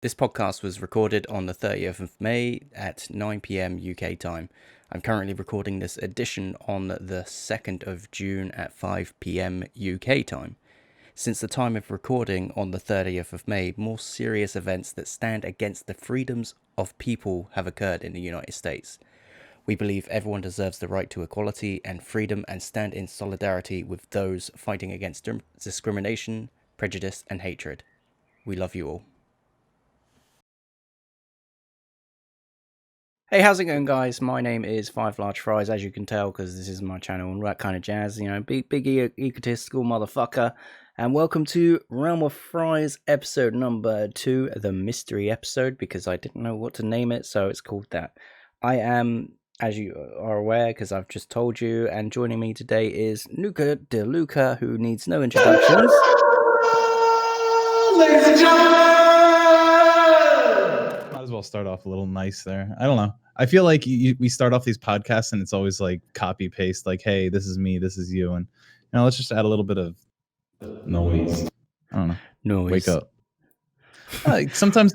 This podcast was recorded on the 30th of May at 9 p.m. UK time. I'm currently recording this edition on the 2nd of June at 5 p.m. UK time. Since the time of recording on the 30th of May, more serious events that stand against the freedoms of people have occurred in the United States. We believe everyone deserves the right to equality and freedom and stand in solidarity with those fighting against discrimination, prejudice, and hatred. We love you all. Hey, how's it going, guys? My name is Five Large Fries, as you can tell, because this is my channel and that kind of jazz, you know, big egotistical motherfucker. And welcome to Realm of Fries episode number 2, the mystery episode, because I didn't know what to name it, so it's called that. I am, as you are aware, because I've just told you, and joining me today is Nuka DeLuca, who needs no introductions. Ladies and gentlemen! Might as well start off a little nice there. I don't know. I feel like we start off these podcasts and it's always like copy paste, like, hey, this is me, this is you. And let's just add a little bit of noise. I don't know. Noise. Wake up. Like sometimes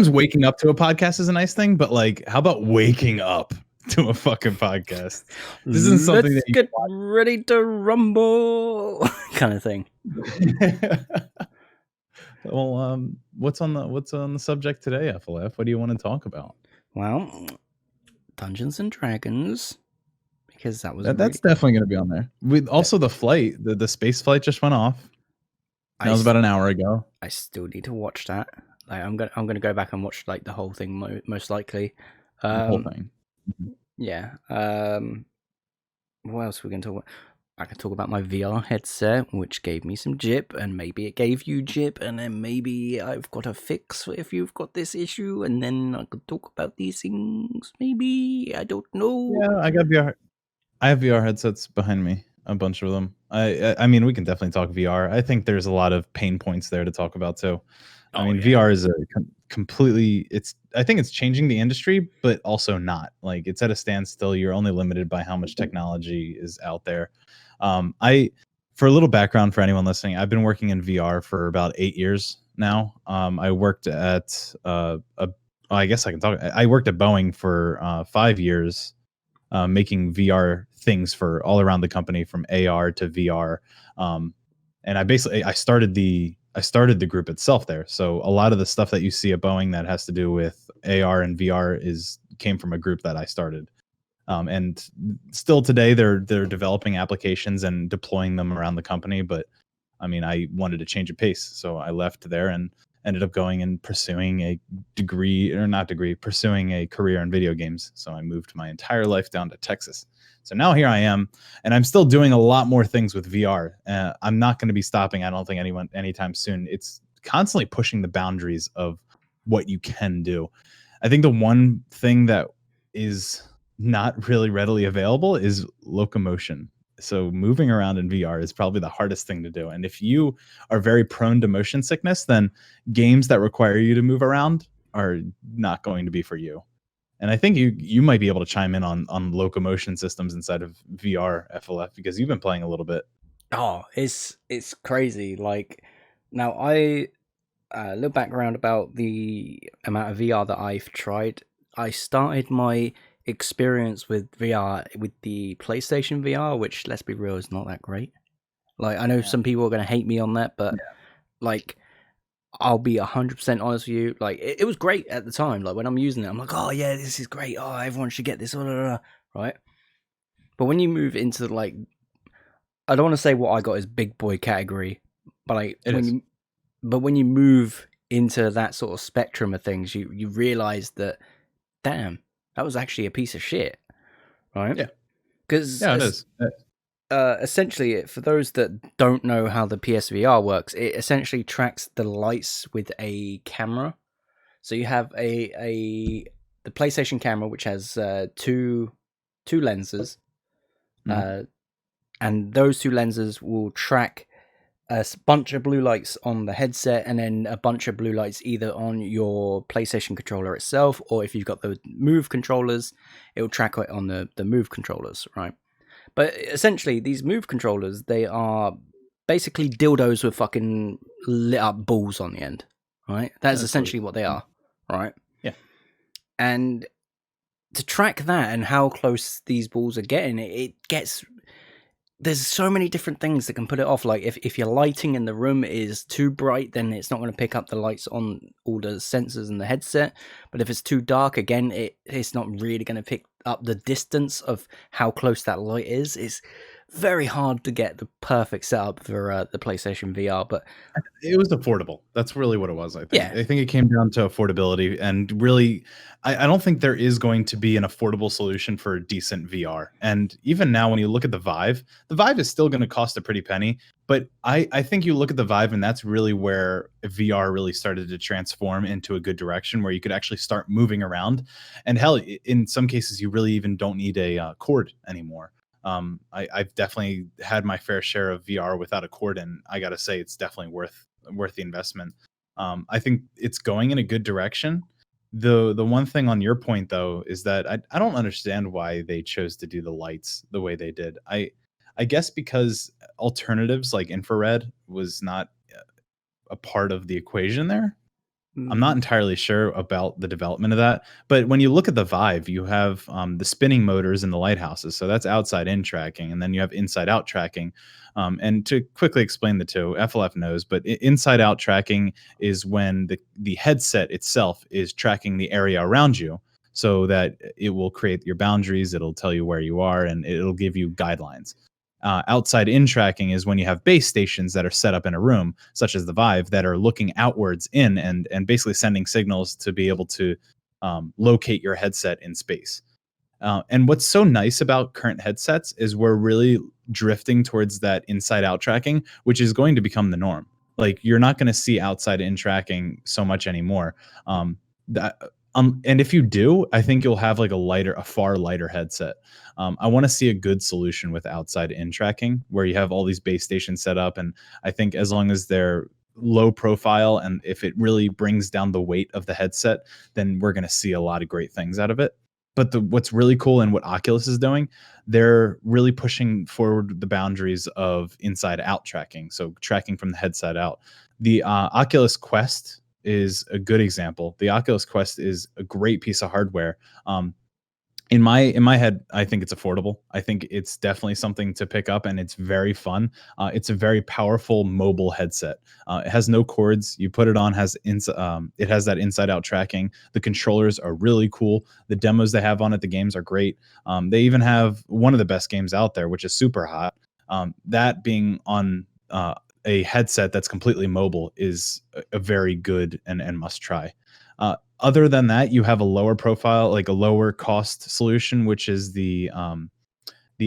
waking up to a podcast is a nice thing, but like, how about waking up to a fucking podcast? This isn't something Let's that you get ready to rumble kind of thing. Well, what's on the subject today, FLF? What do you want to talk about? Well, Dungeons and Dragons, because that's definitely going to be on there. Also the flight, the space flight just went off. That was about an hour ago. I still need to watch that. Like, I'm gonna go back and watch like the whole thing most likely. The whole thing. Yeah. What else are we gonna talk about? I can talk about my VR headset, which gave me some jip, and maybe it gave you jip, and then maybe I've got a fix if you've got this issue, and then I could talk about these things. Maybe, I don't know. Yeah, I got VR. I have VR headsets behind me, a bunch of them. I mean, we can definitely talk VR. I think there's a lot of pain points there to talk about too. VR is a completely. I think it's changing the industry, but also not. Like, it's at a standstill. You're only limited by how much technology is out there. For a little background for anyone listening, I've been working in VR for about 8 years now. I worked at I guess I can talk. I worked at Boeing for 5 years, making VR things for all around the company, from AR to VR. And I started the group itself there. So a lot of the stuff that you see at Boeing that has to do with AR and VR came from a group that I started. And still today they're developing applications and deploying them around the company. But I mean, I wanted to change a pace, so I left there and ended up going and pursuing a career in video games. So I moved my entire life down to Texas. So now here I am, and I'm still doing a lot more things with VR. I'm not going to be stopping. I don't think anytime soon. It's constantly pushing the boundaries of what you can do. I think the one thing that is not really readily available is locomotion. So moving around in VR is probably the hardest thing to do. And if you are very prone to motion sickness, then games that require you to move around are not going to be for you. And I think you might be able to chime in on locomotion systems inside of VR, FLF, because you've been playing a little bit. Oh, it's crazy. Like, now a little background about the amount of VR that I've tried. I started my experience with VR with the PlayStation VR, which, let's be real, is not that great. Like, I know some people are going to hate me on that, but like, I'll be 100% honest with you. Like, it was great at the time. Like, when I'm using it, I'm like, oh yeah, this is great. Oh, everyone should get this, right? But when you move into, like, I don't want to say what I got is big boy category, but like, when you move into that sort of spectrum of things, you realize that, damn, that was actually a piece of shit, right? Yeah. Because it is. Essentially, for those that don't know how the PSVR works, it essentially tracks the lights with a camera. So you have the PlayStation camera, which has two lenses, and those two lenses will track a bunch of blue lights on the headset, and then a bunch of blue lights either on your PlayStation controller itself, or if you've got the Move controllers, it will track it on the Move controllers, right? But essentially, these Move controllers, they are basically dildos with fucking lit up balls on the end, right? That's That's what. essentially what they are, right? Yeah. And to track that and how close these balls are getting, it gets, there's so many different things that can put it off. Like if your lighting in the room is too bright, then it's not going to pick up the lights on all the sensors in the headset. But if it's too dark, again, it's not really going to pick up the distance of how close that light is. It's very hard to get the perfect setup for the PlayStation VR. But It was affordable. That's really what it was, I think. yeah, I think it came down to affordability, and really, I don't think there is going to be an affordable solution for decent VR. And even now, when you look at the Vive is still going to cost a pretty penny. But I think you look at the Vive, and that's really where VR really started to transform into a good direction, where you could actually start moving around. And hell, in some cases, you really even don't need a cord anymore. I've definitely had my fair share of VR without a cord, and I gotta say, it's definitely worth the investment. I think it's going in a good direction. The one thing on your point though is that I don't understand why they chose to do the lights the way they did. I guess because alternatives like infrared was not a part of the equation there. I'm not mm, entirely sure about the development of that, but when you look at the Vive, you have the spinning motors in the lighthouses, so that's outside in tracking, and then you have inside out tracking. And to quickly explain the two, FLF knows, but inside out tracking is when the headset itself is tracking the area around you, so that it will create your boundaries, it'll tell you where you are, and it'll give you guidelines. Outside in tracking is when you have base stations that are set up in a room, such as the Vive, that are looking outwards in and basically sending signals to be able to locate your headset in space. And what's so nice about current headsets is we're really drifting towards that inside out tracking, which is going to become the norm. Like you're not going to see outside in tracking so much anymore. That and if you do, I think you'll have like a far lighter headset. I want to see a good solution with outside in tracking where you have all these base stations set up, and I think as long as they're low profile and if it really brings down the weight of the headset, then we're going to see a lot of great things out of it. But what's really cool and what Oculus is doing, they're really pushing forward the boundaries of inside out tracking, so tracking from the headset out. The Oculus Quest is a good example. The Oculus Quest is a great piece of hardware. Um, in my head, I think it's affordable. I think it's definitely something to pick up, and it's very fun. It's a very powerful mobile headset. It has no cords. You put it on, it has that inside out tracking. The controllers are really cool. The demos they have on it, the games are great. They even have one of the best games out there, which is Super Hot. That being on a headset that's completely mobile is a very good and must try. Other than that, you have a lower profile, like a lower cost solution, which is the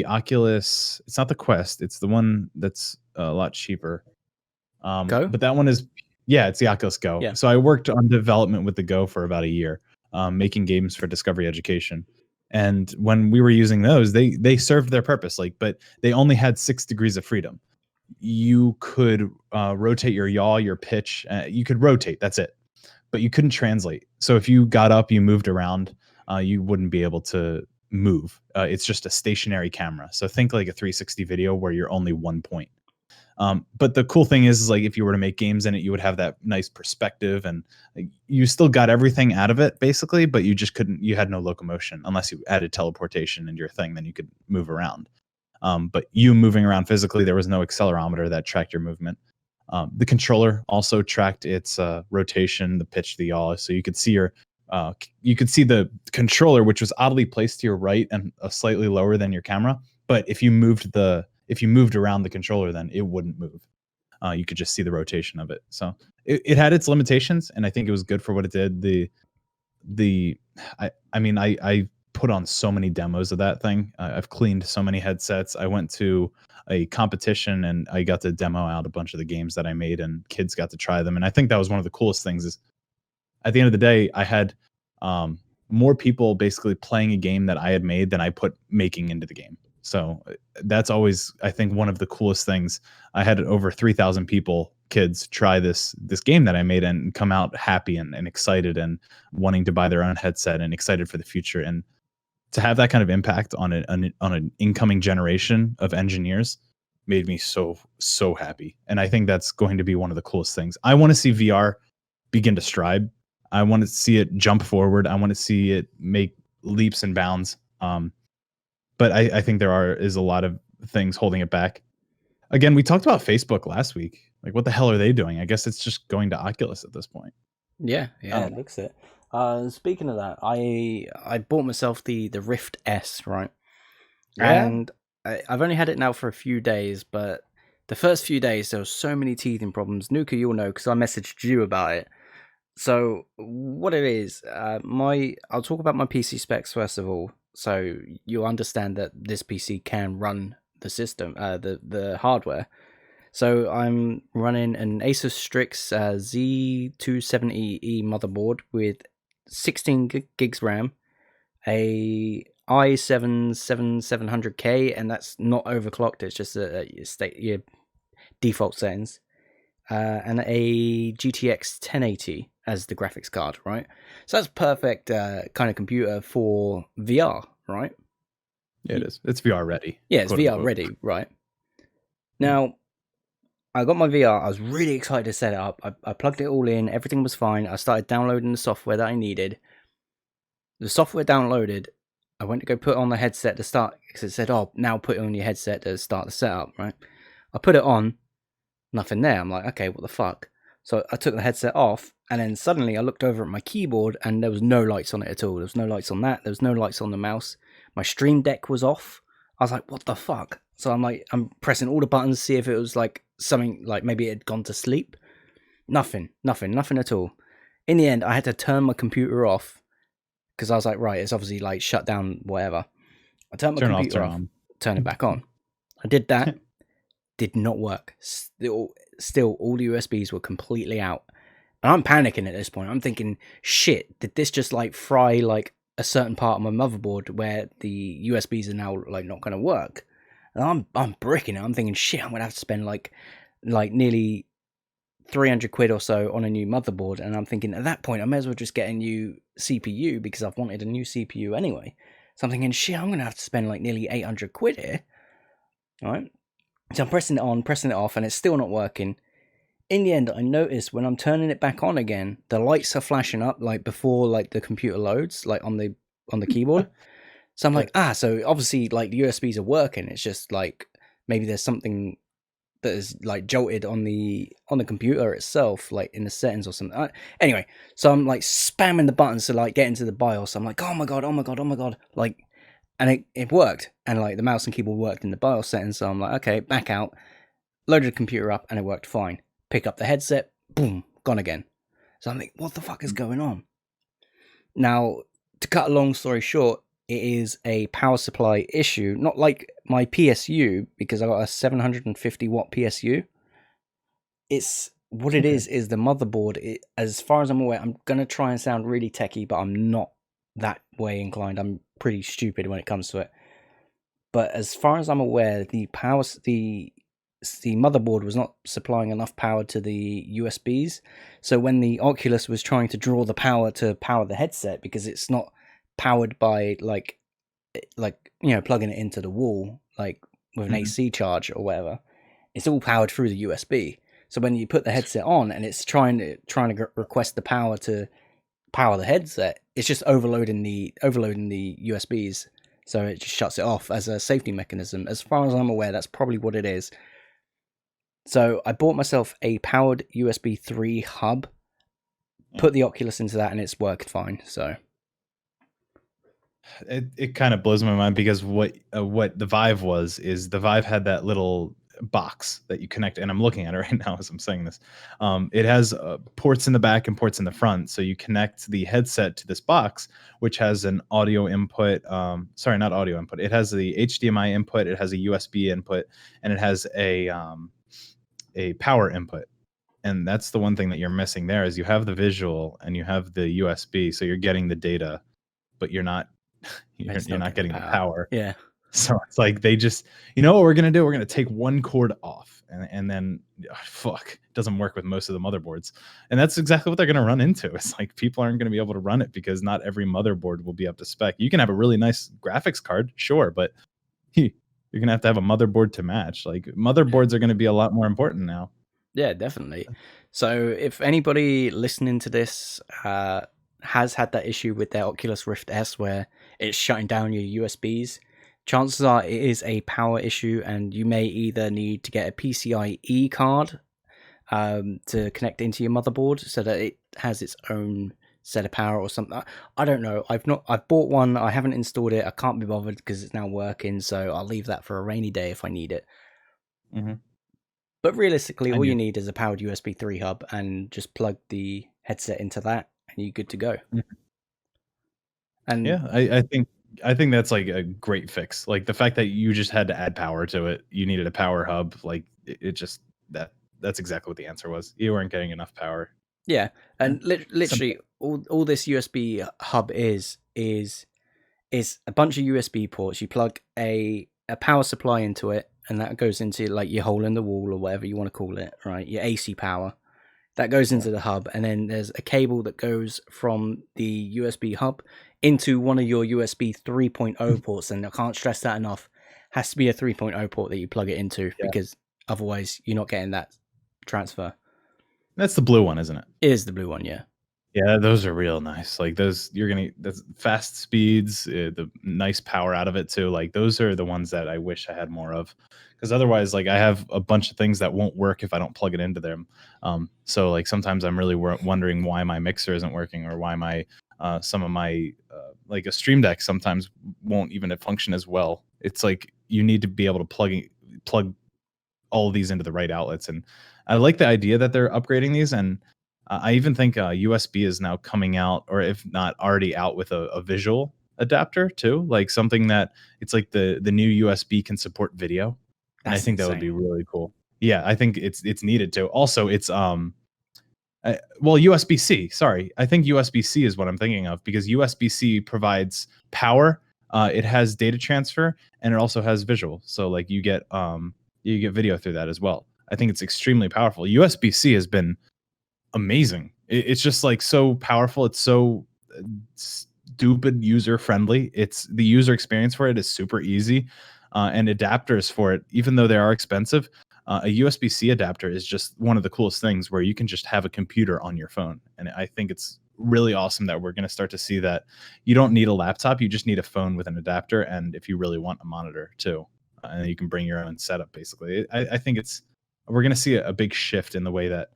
Oculus. It's not the Quest. It's the one that's a lot cheaper. Go. But that one is, yeah, it's the Oculus Go. Yeah. So I worked on development with the Go for about a year, making games for Discovery Education. And when we were using those, they served their purpose, like, but they only had 6 degrees of freedom. You could rotate your yaw, your pitch. You could rotate. That's it, but you couldn't translate. So if you got up, you moved around, you wouldn't be able to move. It's just a stationary camera. So think like a 360 video where you're only one point. But the cool thing is like if you were to make games in it, you would have that nice perspective, and like, you still got everything out of it basically, but you just couldn't. You had no locomotion unless you added teleportation into your thing. Then you could move around. But you moving around physically, there was no accelerometer that tracked your movement. The controller also tracked its rotation, the pitch, the yaw, so you could see the controller, which was oddly placed to your right and slightly lower than your camera. But if you moved around the controller, then it wouldn't move. You could just see the rotation of it. So it had its limitations, and I think it was good for what it did. I put on so many demos of that thing. I've cleaned so many headsets. I went to a competition and I got to demo out a bunch of the games that I made, and kids got to try them. And I think that was one of the coolest things. Is at the end of the day, I had more people basically playing a game that I had made than I put making into the game. So that's always, I think, one of the coolest things. I had over 3,000 people, kids, try this game that I made and come out happy and excited and wanting to buy their own headset and excited for the future. And to have that kind of impact on an incoming generation of engineers made me so happy. And I think that's going to be one of the coolest things. I want to see VR begin to stride. I want to see it jump forward. I want to see it make leaps and bounds. But I think is a lot of things holding it back. Again, we talked about Facebook last week. Like, what the hell are they doing? I guess it's just going to Oculus at this point. Yeah, it looks it. Speaking of that, I bought myself the Rift S, right? Yeah? And I've only had it now for a few days, but the first few days there was so many teething problems. Nuka, you'll know because I messaged you about it. So what it is, I'll talk about my PC specs first of all, so you'll understand that this PC can run the system, the hardware. So I'm running an Asus Strix Z270E motherboard with 16 gigs RAM, a i7-7700K, and that's not overclocked. It's just your default settings, and a GTX 1080 as the graphics card, right? So that's perfect kind of computer for VR, right? Yeah, it is. It's VR ready. Yeah, it's VR ready, right? Now, I got my VR. I was really excited to set it up. I plugged it all in. Everything was fine. I started downloading the software that I needed. The software downloaded. I went to go put on the headset to start because it said, "Oh, now put it on your headset to start the setup." Right? I put it on. Nothing there. I'm like, okay, what the fuck? So I took the headset off, and then suddenly I looked over at my keyboard, and there was no lights on it at all. There was no lights on that. There was no lights on the mouse. My Stream Deck was off. I was like, what the fuck? So I'm pressing all the buttons to see if it was like something, like maybe it had gone to sleep. Nothing at all. In the end, I had to turn my computer off because I was like, right, it's obviously like shut down, whatever. I turned my computer off, turn it back on. I did that. Did not work. Still, all the USBs were completely out. And I'm panicking at this point. I'm thinking, shit, did this just like fry like a certain part of my motherboard where the USBs are now like not going to work? And I'm bricking it. I'm thinking, shit, I'm going to have to spend like nearly 300 quid or so on a new motherboard. And I'm thinking, at that point, I may as well just get a new CPU because I've wanted a new CPU anyway. So I'm thinking, shit, I'm going to have to spend like nearly 800 quid here. All right. So I'm pressing it on, pressing it off, and it's still not working. In the end, I noticed when I'm turning it back on again, the lights are flashing up like before like the computer loads, like on the keyboard. So I'm like, so obviously like the USBs are working. It's just like maybe there's something that is like jolted on the computer itself, like in the settings or something. Anyway, so I'm like spamming the buttons to like get into the BIOS. I'm like, oh my god, like. And it worked, and like the mouse and keyboard worked in the BIOS settings, so I'm like, okay, back out, loaded the computer up, and it worked fine. Pick up the headset, boom, gone again. So I'm like, what the fuck is going on? Now, to cut a long story short, it is a power supply issue, not like my PSU, because I got a 750 watt PSU. It's what it is the motherboard. As far as I'm aware, I'm gonna try and sound really techie, but I'm not that way inclined. I'm pretty stupid when it comes to it. But as far as I'm aware, the motherboard was not supplying enough power to the USBs. So when the Oculus was trying to draw the power to power the headset, because it's not powered by like plugging it into the wall like with an AC charge or whatever, it's all powered through the USB. So when you put the headset on and it's trying to request the power to power the headset, it's just overloading the USBs, so it just shuts it off as a safety mechanism. As far as I'm aware, that's probably what it is. So I bought myself a powered USB 3 hub, put the Oculus into that, and it's worked fine. So it kind of blows my mind because what the Vive is the Vive had that little box that you connect, and I'm looking at it right now as I'm saying this. It has ports in the back and ports in the front, so you connect the headset to this box, which has an audio input. Sorry, not audio input. It has the HDMI input, it has a USB input, and it has a power input. And that's the one thing that you're missing there is you have the visual and you have the USB, so you're getting the data, but you're not getting the power. Yeah. So it's like they just, what we're going to do? We're going to take one cord off and then it doesn't work with most of the motherboards. And that's exactly what they're going to run into. It's like people aren't going to be able to run it because not every motherboard will be up to spec. You can have a really nice graphics card, sure, but you're going to have a motherboard to match. Like motherboards are going to be a lot more important now. Yeah, definitely. So if anybody listening to this has had that issue with their Oculus Rift S where it's shutting down your USBs, chances are it is a power issue, and you may either need to get a PCIe card to connect into your motherboard so that it has its own set of power or something. I don't know. I've bought one. I haven't installed it. I can't be bothered because it's now working. So I'll leave that for a rainy day if I need it. Mhm. But realistically, I all you do. need is a powered USB 3 hub and just plug the headset into that, and you're good to go. Mhm. And Yeah, I think that's like a great fix. Like the fact that you just had to add power to it, you needed a power hub. Like it just that's exactly what the answer was. You weren't getting enough power. yeah, Yeah, and literally simple. all this USB hub is a bunch of USB ports. You plug a power supply into it, and that goes into like your hole in the wall or whatever you want to call it, right? Your AC power. That goes Yeah. into the hub, and then there's a cable that goes from the USB hub into one of your USB 3.0 ports, and I can't stress that enough. Has to be a 3.0 port that you plug it into Yeah. because otherwise you're not getting that transfer. That's the blue one, isn't it? It is the blue one, yeah. Yeah, those are real nice. Like those, that's fast speeds, the nice power out of it too. Like those are the ones that I wish I had more of, because otherwise, like I have a bunch of things that won't work if I don't plug it into them. So like sometimes I'm really wondering why my mixer isn't working, or why my some of my like a Stream Deck sometimes won't even function as well. It's like you need to be able to plug all of these into the right outlets. And I like the idea that they're upgrading these. And I even think USB is now coming out, or if not already out, with a visual adapter too, like something that it's like the new USB can support video, and I That's think that would be insane. really cool. Yeah, I think it's needed to. Also, it's well, USB-C. Sorry, I think USB-C is what I'm thinking of, because USB-C provides power. It has data transfer, and it also has visual. So like you get video through that as well. I think it's extremely powerful. USB-C has been amazing. It's just like so powerful. It's so stupid user friendly. It's the user experience for it is super easy, and adapters for it, even though they are expensive. A USB C adapter is just one of the coolest things, where you can just have a computer on your phone. And I think it's really awesome that we're going to start to see that you don't need a laptop, you just need a phone with an adapter. And if you really want a monitor too, and you can bring your own setup, basically. I think we're going to see a big shift in the way that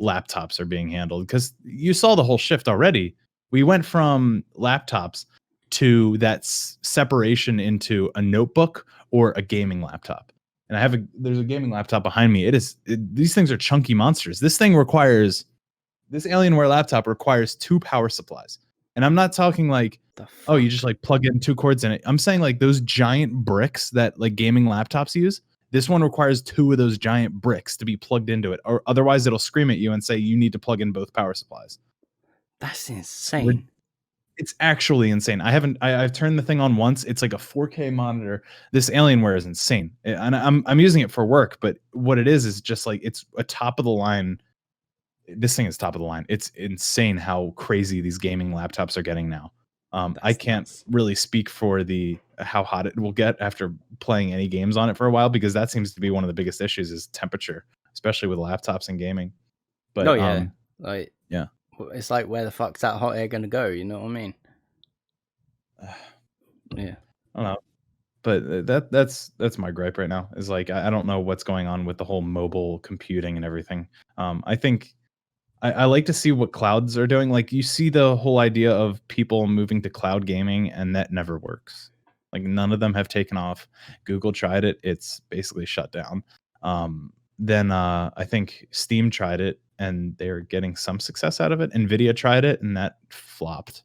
laptops are being handled, because you saw the whole shift already. We went from laptops to that separation into a notebook or a gaming laptop. And there's a gaming laptop behind me. These things are chunky monsters. This Alienware laptop requires two power supplies. And I'm not talking like, The oh, you just fuck? like plug in two cords in it. I'm saying like those giant bricks that like gaming laptops use. This one requires two of those giant bricks to be plugged into it, or otherwise it'll scream at you and say you need to plug in both power supplies. That's It's, rid- insane. it's actually insane. I've turned the thing on once. It's like a 4K monitor. This Alienware is insane. And I'm using it for work, but what it is just like it's a top of the line. This thing is top of the line. It's insane how crazy these gaming laptops are getting now. I That's can't nuts. really speak for the how hot it will get after playing any games on it for a while, because that seems to be one of the biggest issues, is temperature, especially with laptops and gaming. Oh But yeah. Like yeah, it's like where the fuck's that hot air gonna go? You know what I mean? I Yeah. don't know. But that's my gripe right now. Is like I don't know what's going on with the whole mobile computing and everything. I think I like to see what clouds are doing. Like you see the whole idea of people moving to cloud gaming, and that never works. Like none of them have taken off. Google tried it; it's basically shut down. Then I think Steam tried it, and they're getting some success out of it. Nvidia tried it, and that flopped.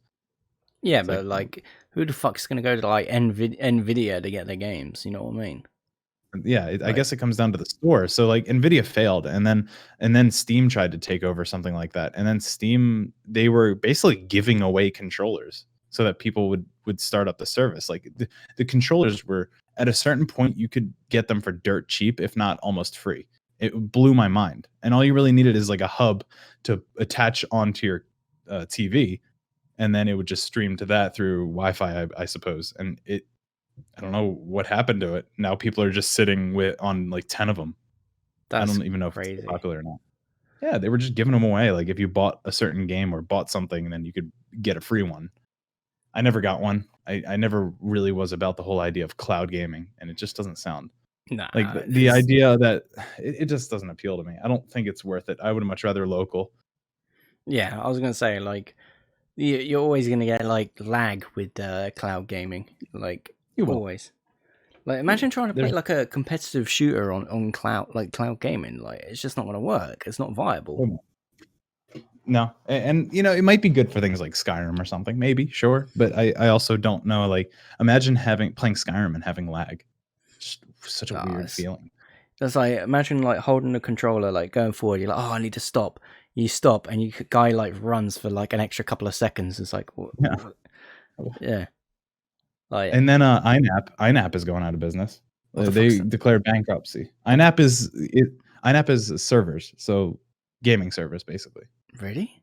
Yeah, It's like but like, who the fuck's gonna go to like Nvidia to get their games? You know what I mean? yeah, I Like, guess it comes down to the store. So like Nvidia failed, and then Steam tried to take over something like that. And then Steam, they were basically giving away controllers so that people would start up the service. Like the controllers were, at a certain point, you could get them for dirt cheap, if not almost free. It blew my mind. And all you really needed is like a hub to attach onto your TV, and then it would just stream to that through Wi-Fi, I suppose. And I don't know what happened to it. Now people are just sitting with on like 10 of them. I that's don't even know if it's still crazy. popular or not. Yeah, they were just giving them away. Like if you bought a certain game or bought something, then you could get a free one. I never got one. I never really was about the whole idea of cloud gaming, and it just doesn't sound like Nah, the idea that it just doesn't appeal to me. I don't think it's worth it. I would much rather local. yeah, I was gonna say like you're always gonna get like lag with cloud gaming, like You will. always. Like imagine trying to play There's like a competitive shooter on cloud gaming. Like it's just not gonna work. It's not viable. no, and you know it might be good for things like Skyrim or something, maybe, sure, but I also don't know. Like, imagine playing Skyrim and having lag. Just such a Ah, weird feeling. that's like imagine like holding the controller, like going forward. You're like, oh, I need to stop. You stop, and you guy like runs for like an extra couple of seconds. It's like, Yeah. yeah, like And then INAP is going out of business. what the They fuck's declared bankruptcy. what? INAP is servers, so gaming servers basically. Really?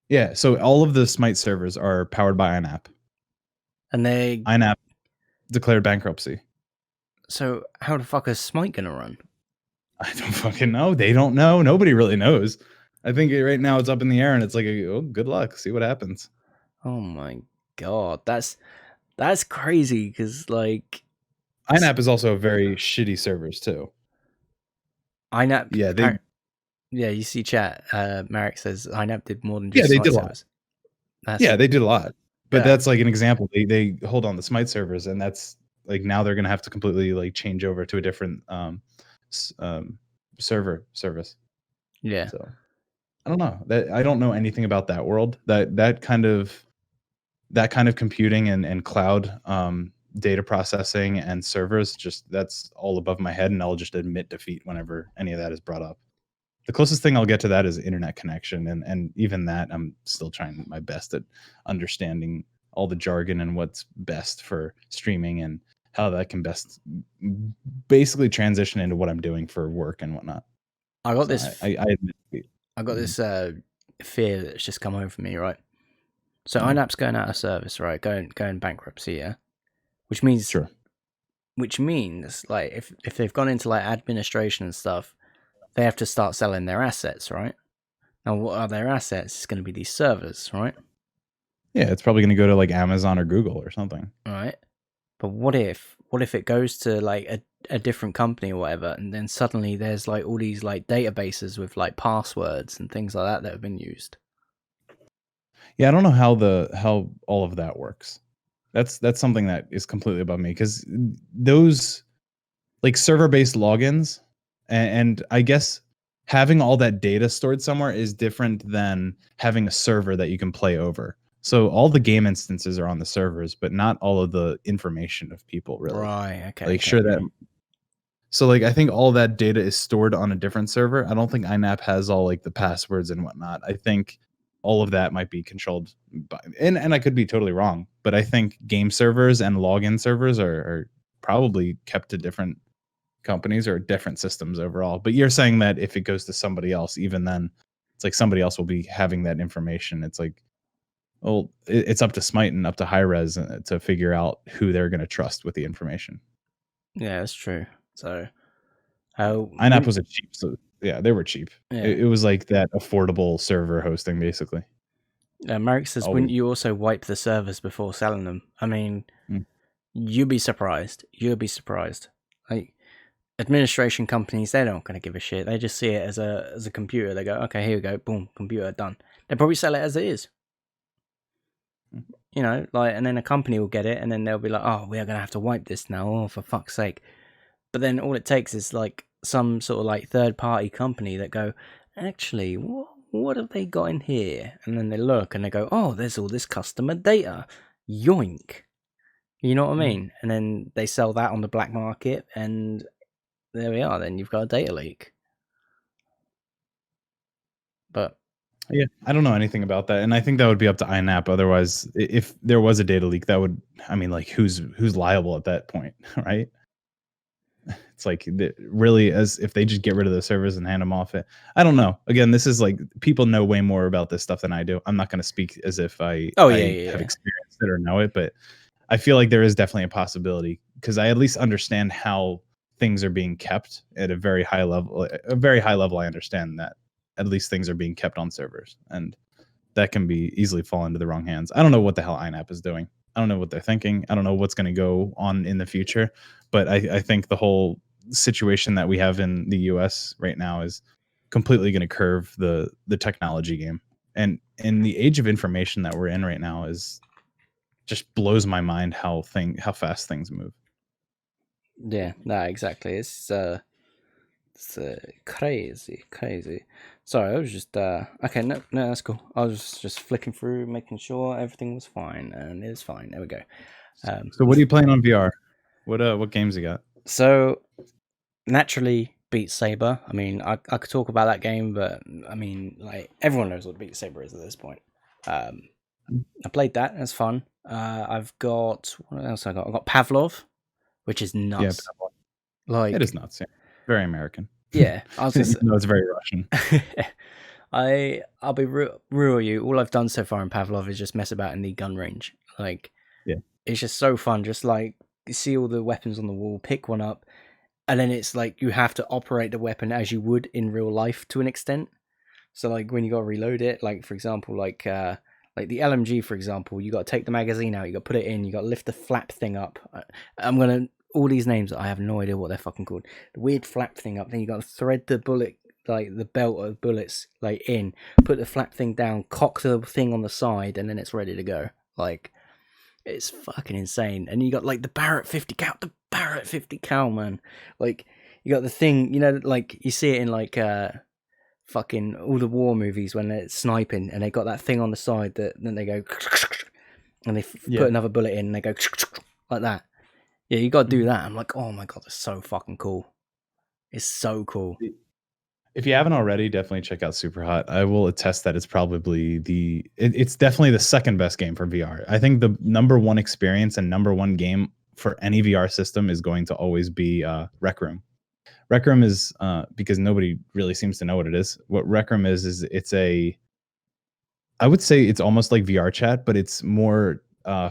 Yeah, so all of the Smite servers are powered by INAP. And they INAP declared bankruptcy. so how the fuck is Smite gonna run? I don't fucking know. They don't know. Nobody really knows. I think right now it's up in the air, and it's like, oh, good luck. See what happens. Oh my god, that's crazy. Because like INAP is also very shitty servers too. INAP, Yeah, they yeah, you see chat. Marek says INAP did more than yeah just they Smite did a lot. servers. That's Yeah, they did a lot. But yeah, that's like an example. They hold on the Smite servers, and that's like now they're gonna have to completely like change over to a different s- um server service. yeah. So I don't know. That I don't know anything about that world. That kind of computing and cloud data processing and servers, just that's all above my head, and I'll just admit defeat whenever any of that is brought up. The closest thing I'll get to that is internet connection, and even that I'm still trying my best at understanding all the jargon and what's best for streaming and how that can best basically transition into what I'm doing for work and whatnot. I got So this. I admit defeat. I got Mhm. this fear that's just come over me. Right. So Yeah, INAP's going out of service. Right. Going bankruptcy. Yeah. Which means sure. like if they've gone into like administration and stuff, they have to start selling their assets. Right. Now, what are their assets? It's going to be these servers. Right. Yeah, it's probably going to go to like Amazon or Google or something. Right. But what if it goes to like a different company or whatever, and then suddenly there's like all these like databases with like passwords and things like that have been used. Yeah, I don't know how all of that works. That's something that is completely above me because those like server-based logins and I guess having all that data stored somewhere is different than having a server that you can play over. So all the game instances are on the servers, but not all of the information of people really. Right. Okay. Like Okay. sure that Okay. so like I think all that data is stored on a different server. I don't think INAP has all like the passwords and whatnot. I think all of that might be controlled by and I could be totally wrong, but I think game servers and login servers are probably kept to different companies or different systems overall. But you're saying that if it goes to somebody else, even then, it's like somebody else will be having that information. It's like, well, it's up to Smite and up to Hi-Rez to figure out who they're going to trust with the information. Yeah, that's true. So, Yeah. how INAP when was a cheap, so yeah, they were cheap. yeah, It was like that affordable server hosting, basically. Marek says, Always. wouldn't you also wipe the servers before selling them? I mean, Mm. you'd be surprised. You'd be surprised. Like administration companies, they're not going to give a shit. They just see it as a computer. They go, okay, here we go, boom, computer done. They probably sell it as it is. Mm. You know, like, and then a company will get it, and then they'll be like, oh, we are going to have to wipe this now. Oh, for fuck's sake. But then all it takes is like some sort of like third party company that go, actually, what have they got in here? And then they look and they go, oh, there's all this customer data. Yoink. You know what I Mm. mean? And then they sell that on the black market, and there we are. Then you've got a data leak. But Yeah, I don't know anything about that, and I think that would be up to INAP. Otherwise, if there was a data leak, that would, I mean, like, who's liable at that point, right? It's like really as if they just get rid of the servers and hand them off. I don't know. Again, this is like people know way more about this stuff than I do. I'm not going to speak as if oh yeah, I yeah, have yeah. experienced it or know it, but I feel like there is definitely a possibility because I at least understand how things are being kept at a very high level. A very high level, I understand that. at least things are being kept on servers, and that can be easily fall into the wrong hands. I don't know what the hell INAP is doing. I don't know what they're thinking. I don't know what's going to go on in the future, but I think the whole situation that we have in the US right now is completely going to curve the technology game. And in the age of information that we're in right now is just blows my mind how fast things move. Yeah, no, exactly. It's crazy. Sorry, I was just okay. No, that's cool. I was just flicking through, making sure everything was fine, and it's fine. There we go. So what are you playing on VR? What games you got? So naturally, Beat Saber. I mean, I could talk about that game, but I mean, like everyone knows what Beat Saber is at this point. I played that. It's fun. I've got what else? I got Pavlov, which is Yeah, nuts. Like it is nuts. Yeah. Very American. Yeah, I was gonna say, no, it's very Russian. I'll be real with you. All I've done so far in Pavlov is just mess about in the gun range. Like, Yeah. it's just so fun. Just like you see all the weapons on the wall, pick one up, and then it's like you have to operate the weapon as you would in real life to an extent. So like when you got to reload it, like for example, like the LMG, for example, you got to take the magazine out, you got to put it in, you got to lift the flap thing up. I'm gonna all these names, I have no idea what they're fucking called. The weird flap thing up, then you got to thread the bullet, like the belt of bullets, like in, put the flap thing down, cock the thing on the side, and then it's ready to go. Like, it's fucking insane. And you got like the Barrett 50 cal, man. Like, you got the thing, you know, like you see it in like fucking all the war movies when they're sniping and they got that thing on the side that then they go and they put another bullet in and they go like that. Yeah, you got to do that. I'm like, oh my god, that's so fucking cool. It's so cool. If you haven't already, definitely check out Superhot. I will attest that it's probably it's definitely the second best game for VR. I think the number one experience and number one game for any VR system is going to always be Rec Room. Rec Room is because nobody really seems to know what it is. What Rec Room is it's I would say it's almost like VR chat, but it's more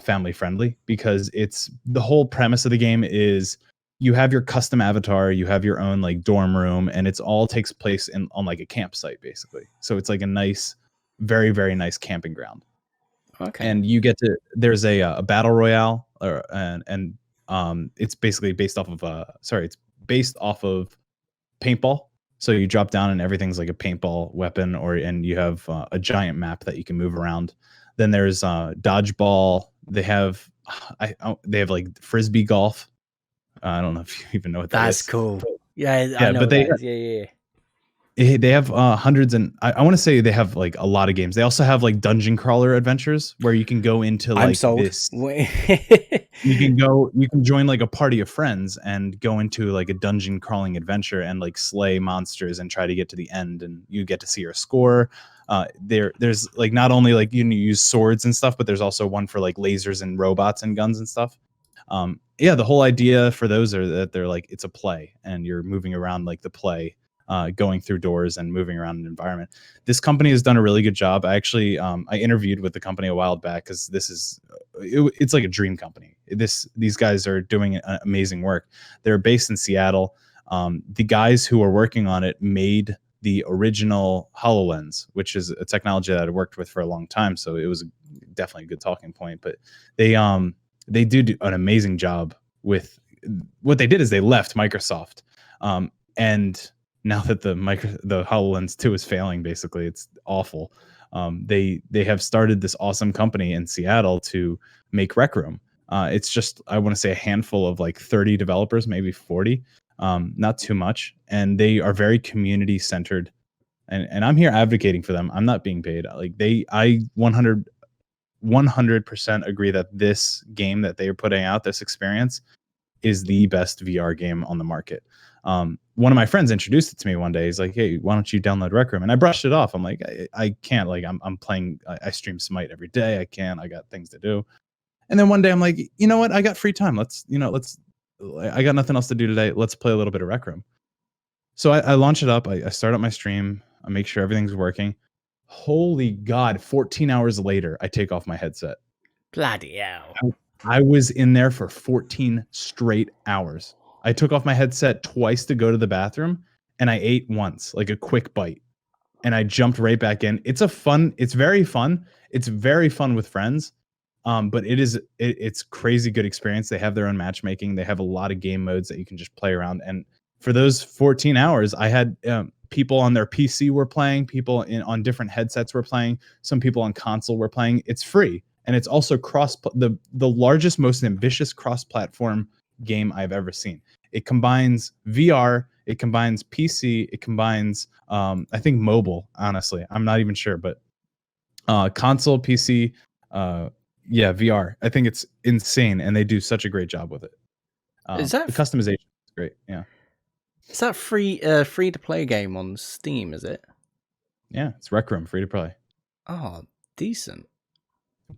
family friendly because it's the whole premise of the game is you have your custom avatar, you have your own like dorm room, and it's all takes place on like a campsite basically. So it's like a nice, very very nice camping ground. Okay. And you get to there's a battle royale and it's basically based off of it's based off of paintball. So you drop down and everything's like a paintball weapon, and you have a giant map that you can move around. Then there's dodgeball. They have like frisbee golf. I don't know if you even know what that is. That's cool. Yeah, I know. But they have hundreds, and I want to say they have like a lot of games. They also have like dungeon crawler adventures where you can go into like this. you can join like a party of friends and go into like a dungeon crawling adventure and like slay monsters and try to get to the end, and you get to see your score. There's like not only like you can use swords and stuff, but there's also one for like lasers and robots and guns and stuff. The whole idea for those are that they're like it's a play and you're moving around like the play. Going through doors and moving around an environment. This company has done a really good job. I actually I interviewed with the company a while back because this is it's like a dream company. These guys are doing amazing work. They're based in Seattle. The guys who are working on it made the original HoloLens, which is a technology that I worked with for a long time. So it was definitely a good talking point. But they do an amazing job with what they did is they left Microsoft and now that the HoloLens 2 is failing, basically, it's awful. They have started this awesome company in Seattle to make Rec Room. It's just, I want to say a handful of like 30 developers, maybe 40, not too much. And they are very community centered. And I'm here advocating for them. I'm not being paid. Like I 100% agree that this game that they are putting out, this experience, is the best VR game on the market. One of my friends introduced it to me one day. He's like, "Hey, why don't you download Rec Room?" And I brushed it off. I'm like, I can't. Like, I'm playing. I stream Smite every day. I can't. I got things to do. And then one day I'm like, you know what? I got free time. I got nothing else to do today. Let's play a little bit of Rec Room. So I launch it up. I start up my stream. I make sure everything's working. Holy God! 14 hours later, I take off my headset. Bloody hell! I was in there for 14 straight hours. I took off my headset twice to go to the bathroom, and I ate once, like a quick bite. and I jumped right back in. It's very fun. It's very fun with friends. But it's crazy good experience. They have their own matchmaking. They have a lot of game modes that you can just play around. And for those 14 hours, I had people on their PC were playing, people on different headsets were playing, some people on console were playing. It's free, and it's also the largest, most ambitious cross-platform game I've ever seen. It combines VR, it combines PC, it combines I think mobile. Honestly, I'm not even sure, but console, PC, yeah, VR. I think it's insane, and they do such a great job with it. Is that The customization is great. Yeah, is that free to play game on Steam? Is it? yeah. It's Rec Room, free to play. Oh, decent.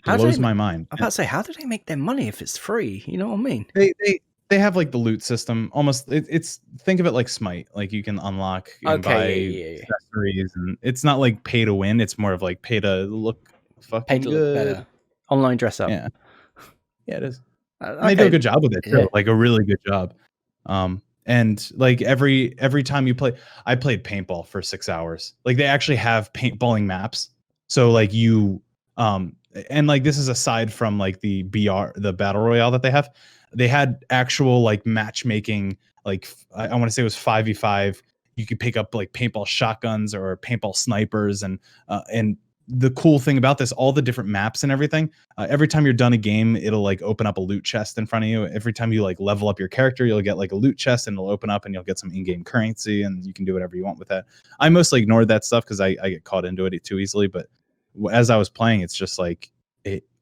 Blows my mind. I'm about to say, how do they make their money if it's free? You know what I mean? They have like the loot system. Almost, it's think of it like Smite. Like you can unlock and buy accessories, and it's not like pay to win. It's more of like pay to look fucking good. Look better. Online dress up. Yeah, yeah, it is. And they do a good job with it too. Like a really good job. And like every time you play, I played paintball for 6 hours. Like they actually have paintballing maps. So like you and like this is aside from like the the battle royale that they have. They had actual like matchmaking, like I want to say it was 5v5. You could pick up like paintball shotguns or paintball snipers, and the cool thing about this, all the different maps and everything, every time you're done a game, it'll like open up a loot chest in front of you. Every time you like level up your character, you'll get like a loot chest, and it'll open up and you'll get some in-game currency, and you can do whatever you want with that. I mostly ignored that stuff because I get caught into it too easily. But as I was playing, it's just like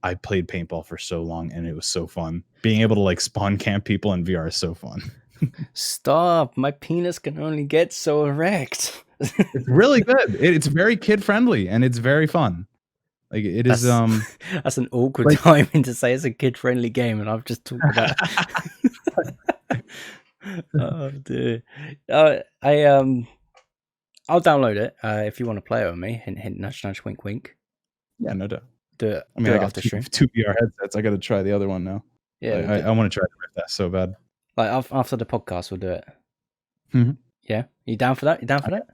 I played paintball for so long, and it was so fun. Being able to like spawn camp people in VR is so fun. Stop! My penis can only get so erect. It's really good. It's very kid friendly, and it's very fun. Like it is. That's an awkward timing to say it's a kid friendly game, and I've just talked about. Oh dear. I'll download it if you want to play it with me. Hint, hint, nudge, nudge, wink, wink. Yeah, no doubt. Do it. I mean, I got two VR headsets. I got to try the other one now. Yeah, I want to try that so bad. Like after the podcast, we'll do it. Mm-hmm. Yeah, you down for that? You down for that?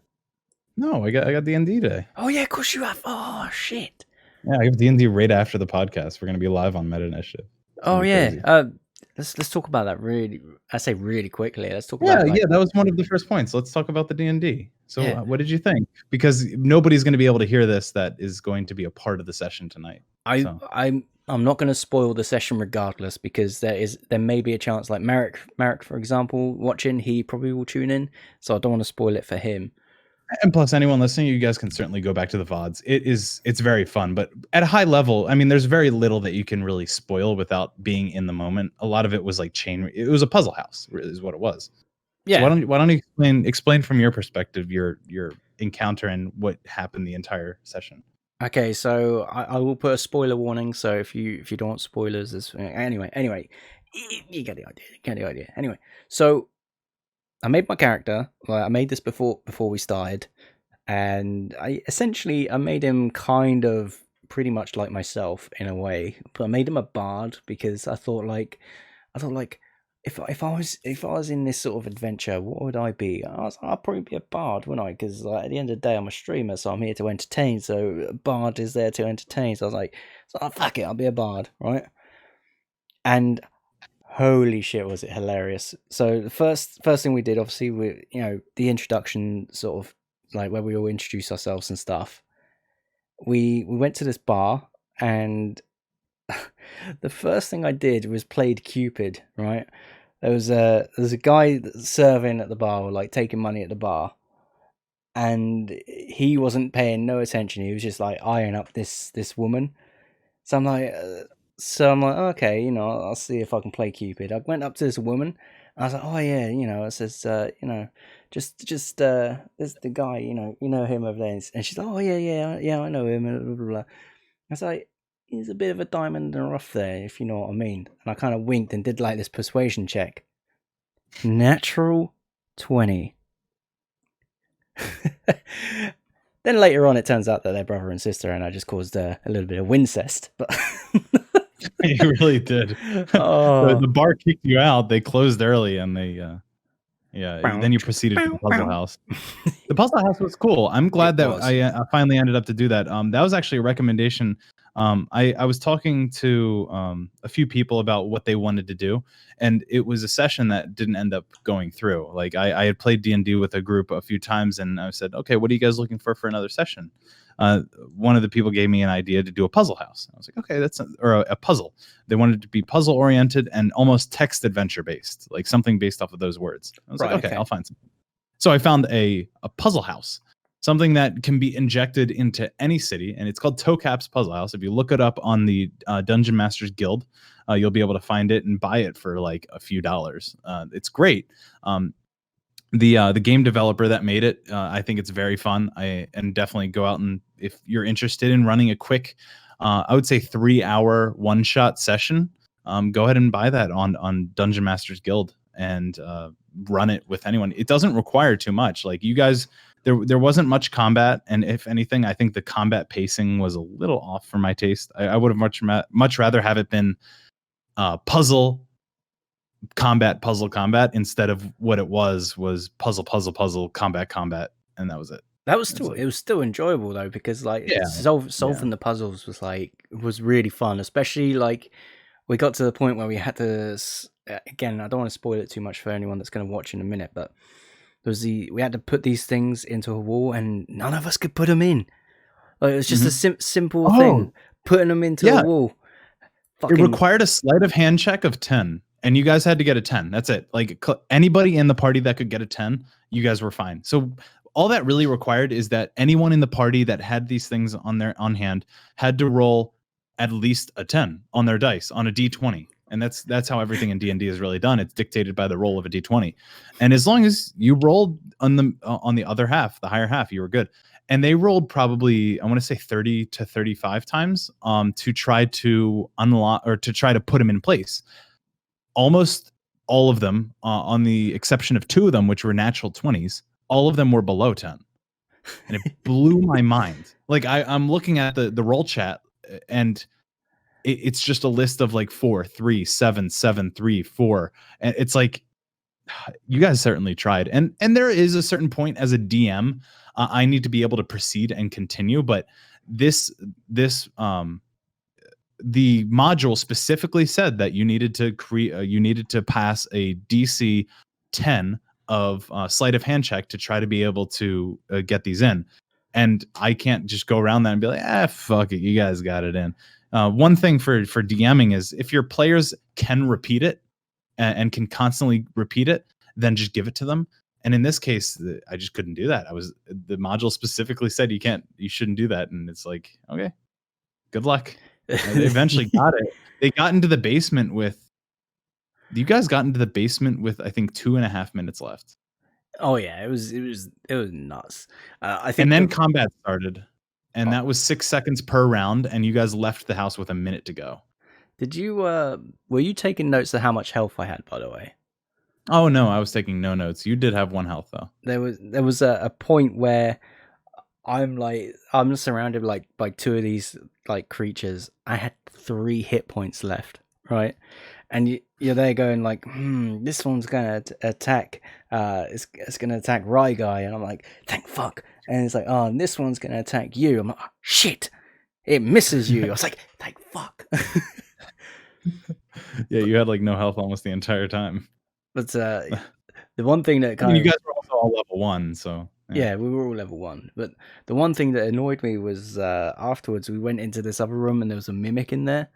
No, I got D&D today. Oh yeah, of course you have. Oh shit. Yeah, I have D&D right after the podcast. We're gonna be live on Meta Initiative. Oh yeah. Let's talk about that really. I say really quickly. Let's talk about. Yeah, that was one of the first points. Let's talk about the D&D. So, what did you think? Because nobody's going to be able to hear this. That is going to be a part of the session tonight. I'm not going to spoil the session regardless, because there may be a chance, like Merrick, for example, watching, he probably will tune in. So I don't want to spoil it for him. And plus, anyone listening, you guys can certainly go back to the VODs. It's very fun, but at a high level, I mean, there's very little that you can really spoil without being in the moment. A lot of it was like it was a puzzle house, is what it was. Yeah. So why don't you explain from your perspective your encounter and what happened the entire session? Okay, so I will put a spoiler warning. So if you don't want spoilers, anyway, you get the idea. Anyway, so I made my character. Like, I made this before we started, and I made him kind of pretty much like myself in a way. But I made him a bard because I thought like if I was in this sort of adventure, what would I be? I'd probably be a bard, wouldn't I? Because at the end of the day, I'm a streamer, so I'm here to entertain. So a bard is there to entertain. So I was like, fuck it, I'll be a bard, right? And holy shit, was it hilarious! So the first thing we did, obviously, the introduction, sort of like where we all introduce ourselves and stuff. We went to this bar, and the first thing I did was played Cupid, right? There was a guy serving at the bar, like taking money at the bar, and he wasn't paying no attention. He was just like eyeing up this woman. So I'm like, okay, I'll see if I can play Cupid. I went up to this woman. And I was like, oh yeah, it says, just this the guy, you know him over there. And she's like, oh yeah, I know him. Blah, blah, blah. I was like, he's a bit of a diamond in the rough there, if you know what I mean. And I kind of winked and did like this persuasion check. Natural 20. Then later on, it turns out that they're brother and sister, and I just caused a little bit of wincest. But you really did. Oh. The bar kicked you out. They closed early, and they Yeah. Bow, Then you proceeded to the bow, puzzle bow. house. The puzzle house was cool. I'm It glad that was. I finally ended up to do that. That was actually a recommendation. I was talking to a few people about what they wanted to do, and it was a session that didn't end up going through. Like I had played D&D with a group a few times, and I said, okay, what are you guys looking for another session? One of the people gave me an idea to do a puzzle house. I was like, okay, or a puzzle. They wanted it to be puzzle oriented and almost text adventure based, like something based off of those words. I was Right, like, okay, okay. I'll find something. So I found a puzzle house, something that can be injected into any city, and it's called Tocap's Puzzle House. If you look it up on the Dungeon Masters Guild, you'll be able to find it and buy it for like a few dollars. It's great. The game developer that made it, I think it's very fun. And definitely go out, and if you're interested in running a quick, I would say 3-hour one-shot session, go ahead and buy that on Dungeon Masters Guild and run it with anyone. It doesn't require too much. Like you guys, there wasn't much combat, and if anything, I think the combat pacing was a little off for my taste. I would have much rather have it been puzzle combat instead of what it was puzzle combat, and that was it. That was It's still like, it was still enjoyable though, because like yeah, solving the puzzles was really fun, especially like we got to the point where we had to again, I don't want to spoil it too much for anyone that's going to watch in a minute, but we had to put these things into a wall and none of us could put them in. Like, it was just a simple thing, putting them into a wall. It required a sleight of hand check of 10, and you guys had to get a 10. That's it. Like anybody in the party that could get a 10, you guys were fine. So all that really required is that anyone in the party that had these things on hand had to roll at least a 10 on their dice on a D20. And that's how everything in D&D is really done. It's dictated by the roll of a D20. And as long as you rolled on the other half, the higher half, you were good. And they rolled probably, I want to say 30 to 35 times to try to unlock or to try to put them in place. Almost all of them, on the exception of 2 of them, which were natural 20s, all of them were below 10. And it blew my mind. Like I'm looking at the roll chat, and it's just a list of like 4, 3, 7, 7, 3, 4. And it's like, you guys certainly tried. And there is a certain point as a DM, I need to be able to proceed and continue. But this the module specifically said that you needed to pass a DC 10 of sleight of hand check to try to be able to get these in. And I can't just go around that and be like, fuck it, you guys got it in. One thing for DMing is if your players can repeat it and can constantly repeat it, then just give it to them. And in this case, I just couldn't do that. The module specifically said you shouldn't do that. And it's like, okay, good luck. They eventually got it. They got into the basement you guys got into the basement with, I think, 2.5 minutes left. Oh yeah, it was nuts. I think, and then combat started, and that was 6 seconds per round, and you guys left the house with a minute to go. Did you were you taking notes of how much health I had, by the way? Oh no, I was taking no notes. You did have 1 health though. There was a point where I'm surrounded by 2 of these like creatures. I had 3 hit points left, right? And you're there going like, this one's gonna attack. It's gonna attack Rye Guy, and I'm like, thank fuck. And it's like, oh, and this one's gonna attack you. I'm like, oh, shit, it misses you. I was like, thank fuck. Yeah, you had like no health almost the entire time. But the one thing that you guys were also all level 1, so yeah, we were all level 1. But the one thing that annoyed me was afterwards we went into this other room and there was a mimic in there.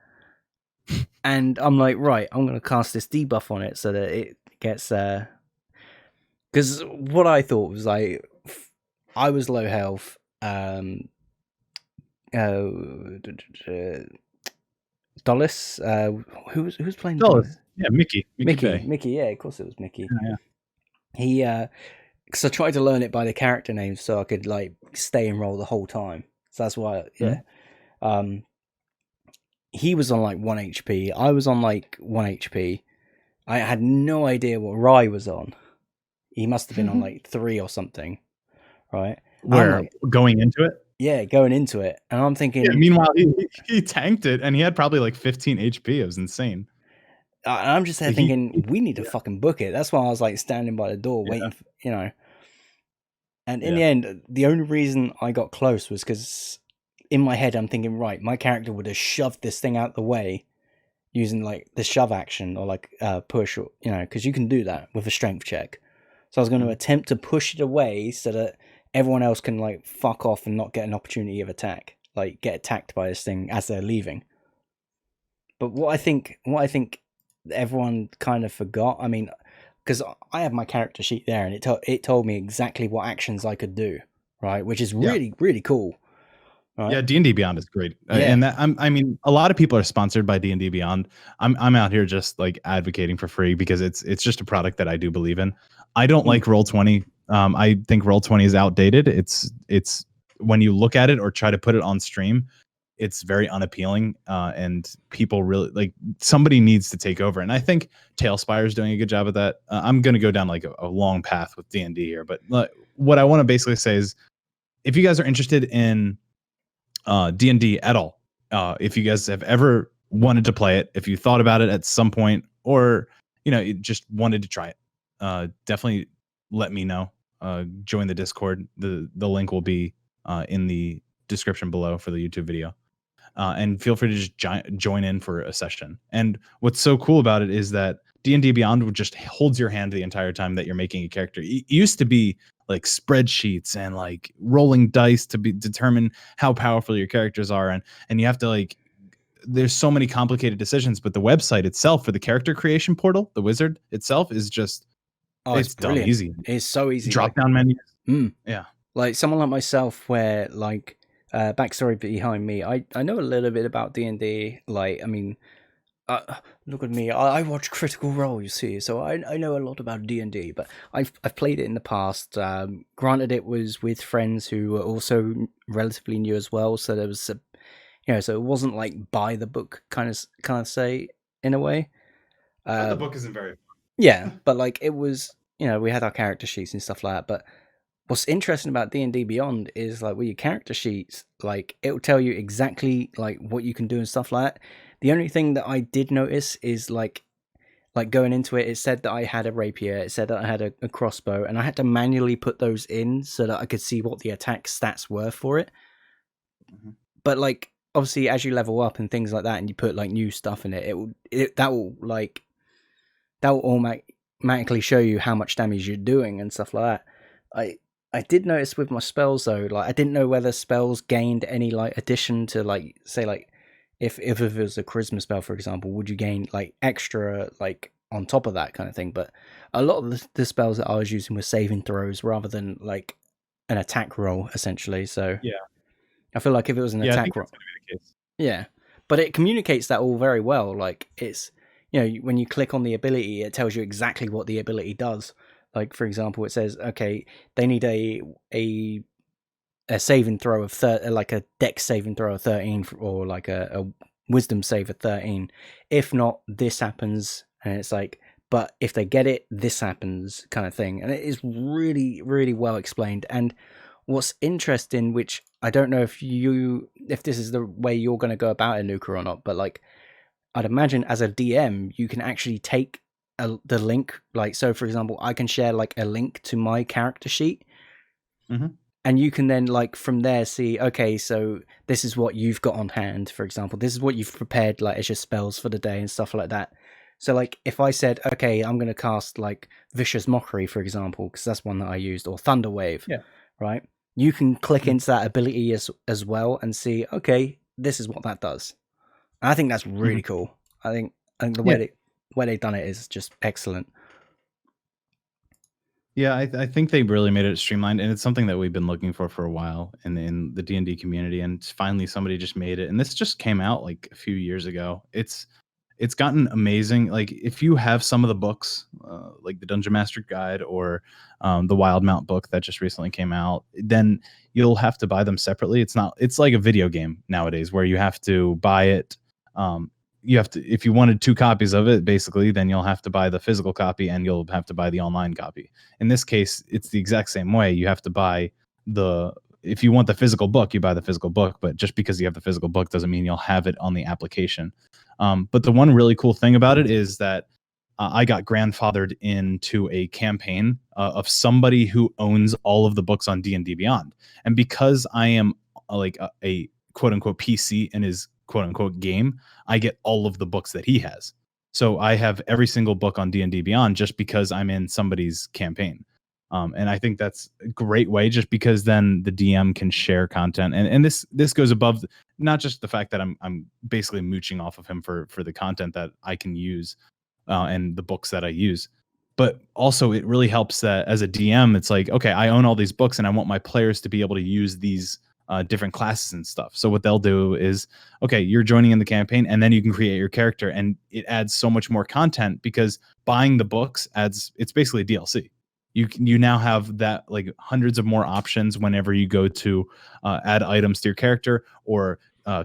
And I'm like, right, I'm going to cast this debuff on it so that it gets... Because what I thought was like, I was low health. Dollis, who's playing Dollis? Yeah, Mickey, yeah, of course it was Mickey. Yeah. He, because I tried to learn it by the character name so I could like stay and roll the whole time. So that's why, yeah. He was on like 1 HP. I was on like 1 HP. I had no idea what Rye was on. He must have been on like 3 or something, right? Where going into it? Yeah, going into it, and I'm thinking. Yeah, meanwhile, he tanked it, and he had probably like 15 HP. It was insane. I'm just there He, thinking we need to yeah, fucking book it. That's why I was like standing by the door yeah, waiting, for, you know. And in yeah. the end, the only reason I got close was because in my head I'm thinking, right, my character would have shoved this thing out the way using like the shove action or like push, or you know, because you can do that with a strength check. So I was going to Mhm. attempt to push it away so that everyone else can like fuck off and not get an opportunity of attack, like get attacked by this thing as they're leaving. But what I think everyone kind of forgot. I mean, because I have my character sheet there, and it told me exactly what actions I could do, right? Which is Yeah. really cool, right? Yeah, D&D Beyond is great. Yeah, And that I mean, a lot of people are sponsored by D&D Beyond. I'm out here just like advocating for free because it's just a product that I do believe in. I don't mm. like Roll20. I think Roll20 is outdated. It's when you look at it or try to put it on stream, it's very unappealing, and people really like somebody needs to take over. And I think Tailspire is doing a good job of that. I'm going to go down like a long path with D&D here, but what I want to basically say is if you guys are interested in D&D at all, if you guys have ever wanted to play it, if you thought about it at some point, or you just wanted to try it, definitely let me know. Join the Discord. The link will be in the description below for the YouTube video. And feel free to just join in for a session. And what's so cool about it is that D&D Beyond would just holds your hand the entire time that you're making a character. It used to be like spreadsheets and like rolling dice to determine how powerful your characters are, and you have to like there's so many complicated decisions, but the website itself for the character creation portal, the wizard itself is just Oh, it's it's dumb brilliant. easy. It's so easy. Drop down menus. Mm, Yeah. like someone like myself, where like backstory behind me, I know a little bit about D&D. Like, I mean, look at me. I watch Critical Role, you see, so I know a lot about D&D. But I've played it in the past. Granted, it was with friends who were also relatively new as well, so there was so it wasn't like by the book kind of say in a way. The Uh, book isn't very yeah, but like it was, we had our character sheets and stuff like that. But what's interesting about D&D Beyond is like with your character sheets, like it'll tell you exactly like what you can do and stuff like that. The only thing that I did notice is like going into it, it said that I had a rapier, it said that I had a crossbow, and I had to manually put those in so that I could see what the attack stats were for it. Mhm. But like obviously as you level up and things like that and you put like new stuff in it, that will automatically show you how much damage you're doing and stuff like that. I did notice with my spells though, like I didn't know whether spells gained any like addition to like say like if it was a charisma spell for example, would you gain like extra like on top of that kind of thing? But a lot of the spells that I was using were saving throws rather than like an attack roll essentially. So Yeah. I feel like if it was an Yeah, I attack think roll, that's going to be the case. yeah, but it communicates that all very well. Like it's when you click on the ability, it tells you exactly what the ability does. Like for example, it says okay, they need a saving throw of like a dex saving throw of 13 or like a wisdom save of 13. If not, this happens, and it's like, but if they get it, this happens, kind of thing. And it is really well explained. And what's interesting, which I don't know if this is the way you're going to go about it, Nuka, or not, but like I'd imagine as a DM, you can actually take the link. Like, so for example, I can share like a link to my character sheet, Mm-hmm. and you can then like from there see, okay, so this is what you've got on hand. For example, this is what you've prepared like as your spells for the day and stuff like that. So like if I said, okay, I'm going to cast like Vicious Mockery, for example, because that's one that I used, or Thunder Wave, Yeah. right? You can click Mhm. into that ability as well and see, okay, this is what that does. And I think that's really Mhm. cool. I think the Yeah. way they've done it is just excellent. Yeah, I think they really made it streamlined, and it's something that we've been looking for a while in the D&D community, and finally somebody just made it. And this just came out like a few years ago. It's gotten amazing. Like if you have some of the books, like the Dungeon Master Guide or the Wild Mount book that just recently came out, then you'll have to buy them separately. It's like a video game nowadays where you have to buy it. Um, you have to if you wanted 2 copies of it, basically, then you'll have to buy the physical copy and you'll have to buy the online copy. In this case, it's the exact same way. You have to buy the if you want the physical book, you buy the physical book, but just because you have the physical book doesn't mean you'll have it on the application. But the one really cool thing about it is that I got grandfathered into a campaign of somebody who owns all of the books on D&D Beyond. And because I am like a quote unquote PC in his quote unquote game, I get all of the books that he has. So I have every single book on D&D Beyond just because I'm in somebody's campaign. And I think that's a great way, just because then the DM can share content, and this goes above not just the fact that I'm basically mooching off of him for the content that I can use, and the books that I use, but also it really helps that as a DM, it's like, okay, I own all these books and I want my players to be able to use these different classes and stuff. So what they'll do is, okay, you're joining in the campaign, and then you can create your character, and it adds so much more content because buying the books it's basically DLC. You now have that, like, hundreds of more options whenever you go to add items to your character, or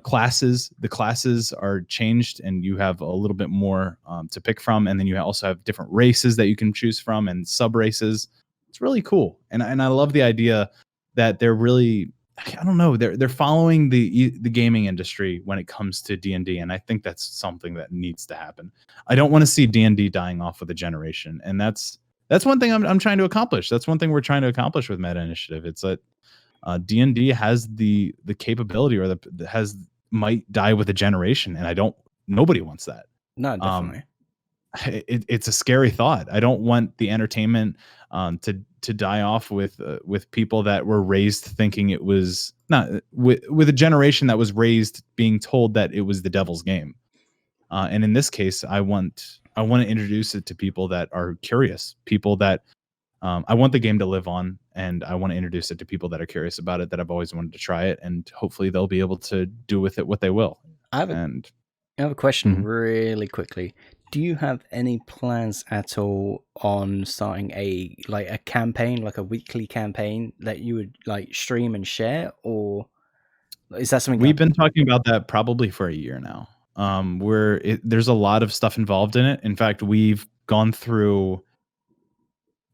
classes. The classes are changed and you have a little bit more to pick from, and then you also have different races that you can choose from and sub races. It's really cool, and I love the idea that they're really, I don't know, they're following the gaming industry when it comes to D&D, and I think that's something that needs to happen. I don't want to see D&D dying off with a generation, and that's one thing I'm trying to accomplish. That's one thing we're trying to accomplish with Meta Initiative. It's that D&D has the capability, or might die with a generation, and nobody wants that. No, Um, definitely. it's a scary thought. I don't want the entertainment to die off with people that were raised thinking it was not, with a generation that was raised being told that it was the devil's game. And in this case, I want to introduce it to people that are curious, people that I want the game to live on, and I want to introduce it to people that are curious about it, that I've always wanted to try it, and hopefully they'll be able to do with it what they will. I have a, And I have a question Mhm. really quickly. Do you have any plans at all on starting a campaign, like a weekly campaign that you would like stream and share, or is that something We've that? been talking about that probably for a year now. There's a lot of stuff involved in it. In fact, we've gone through.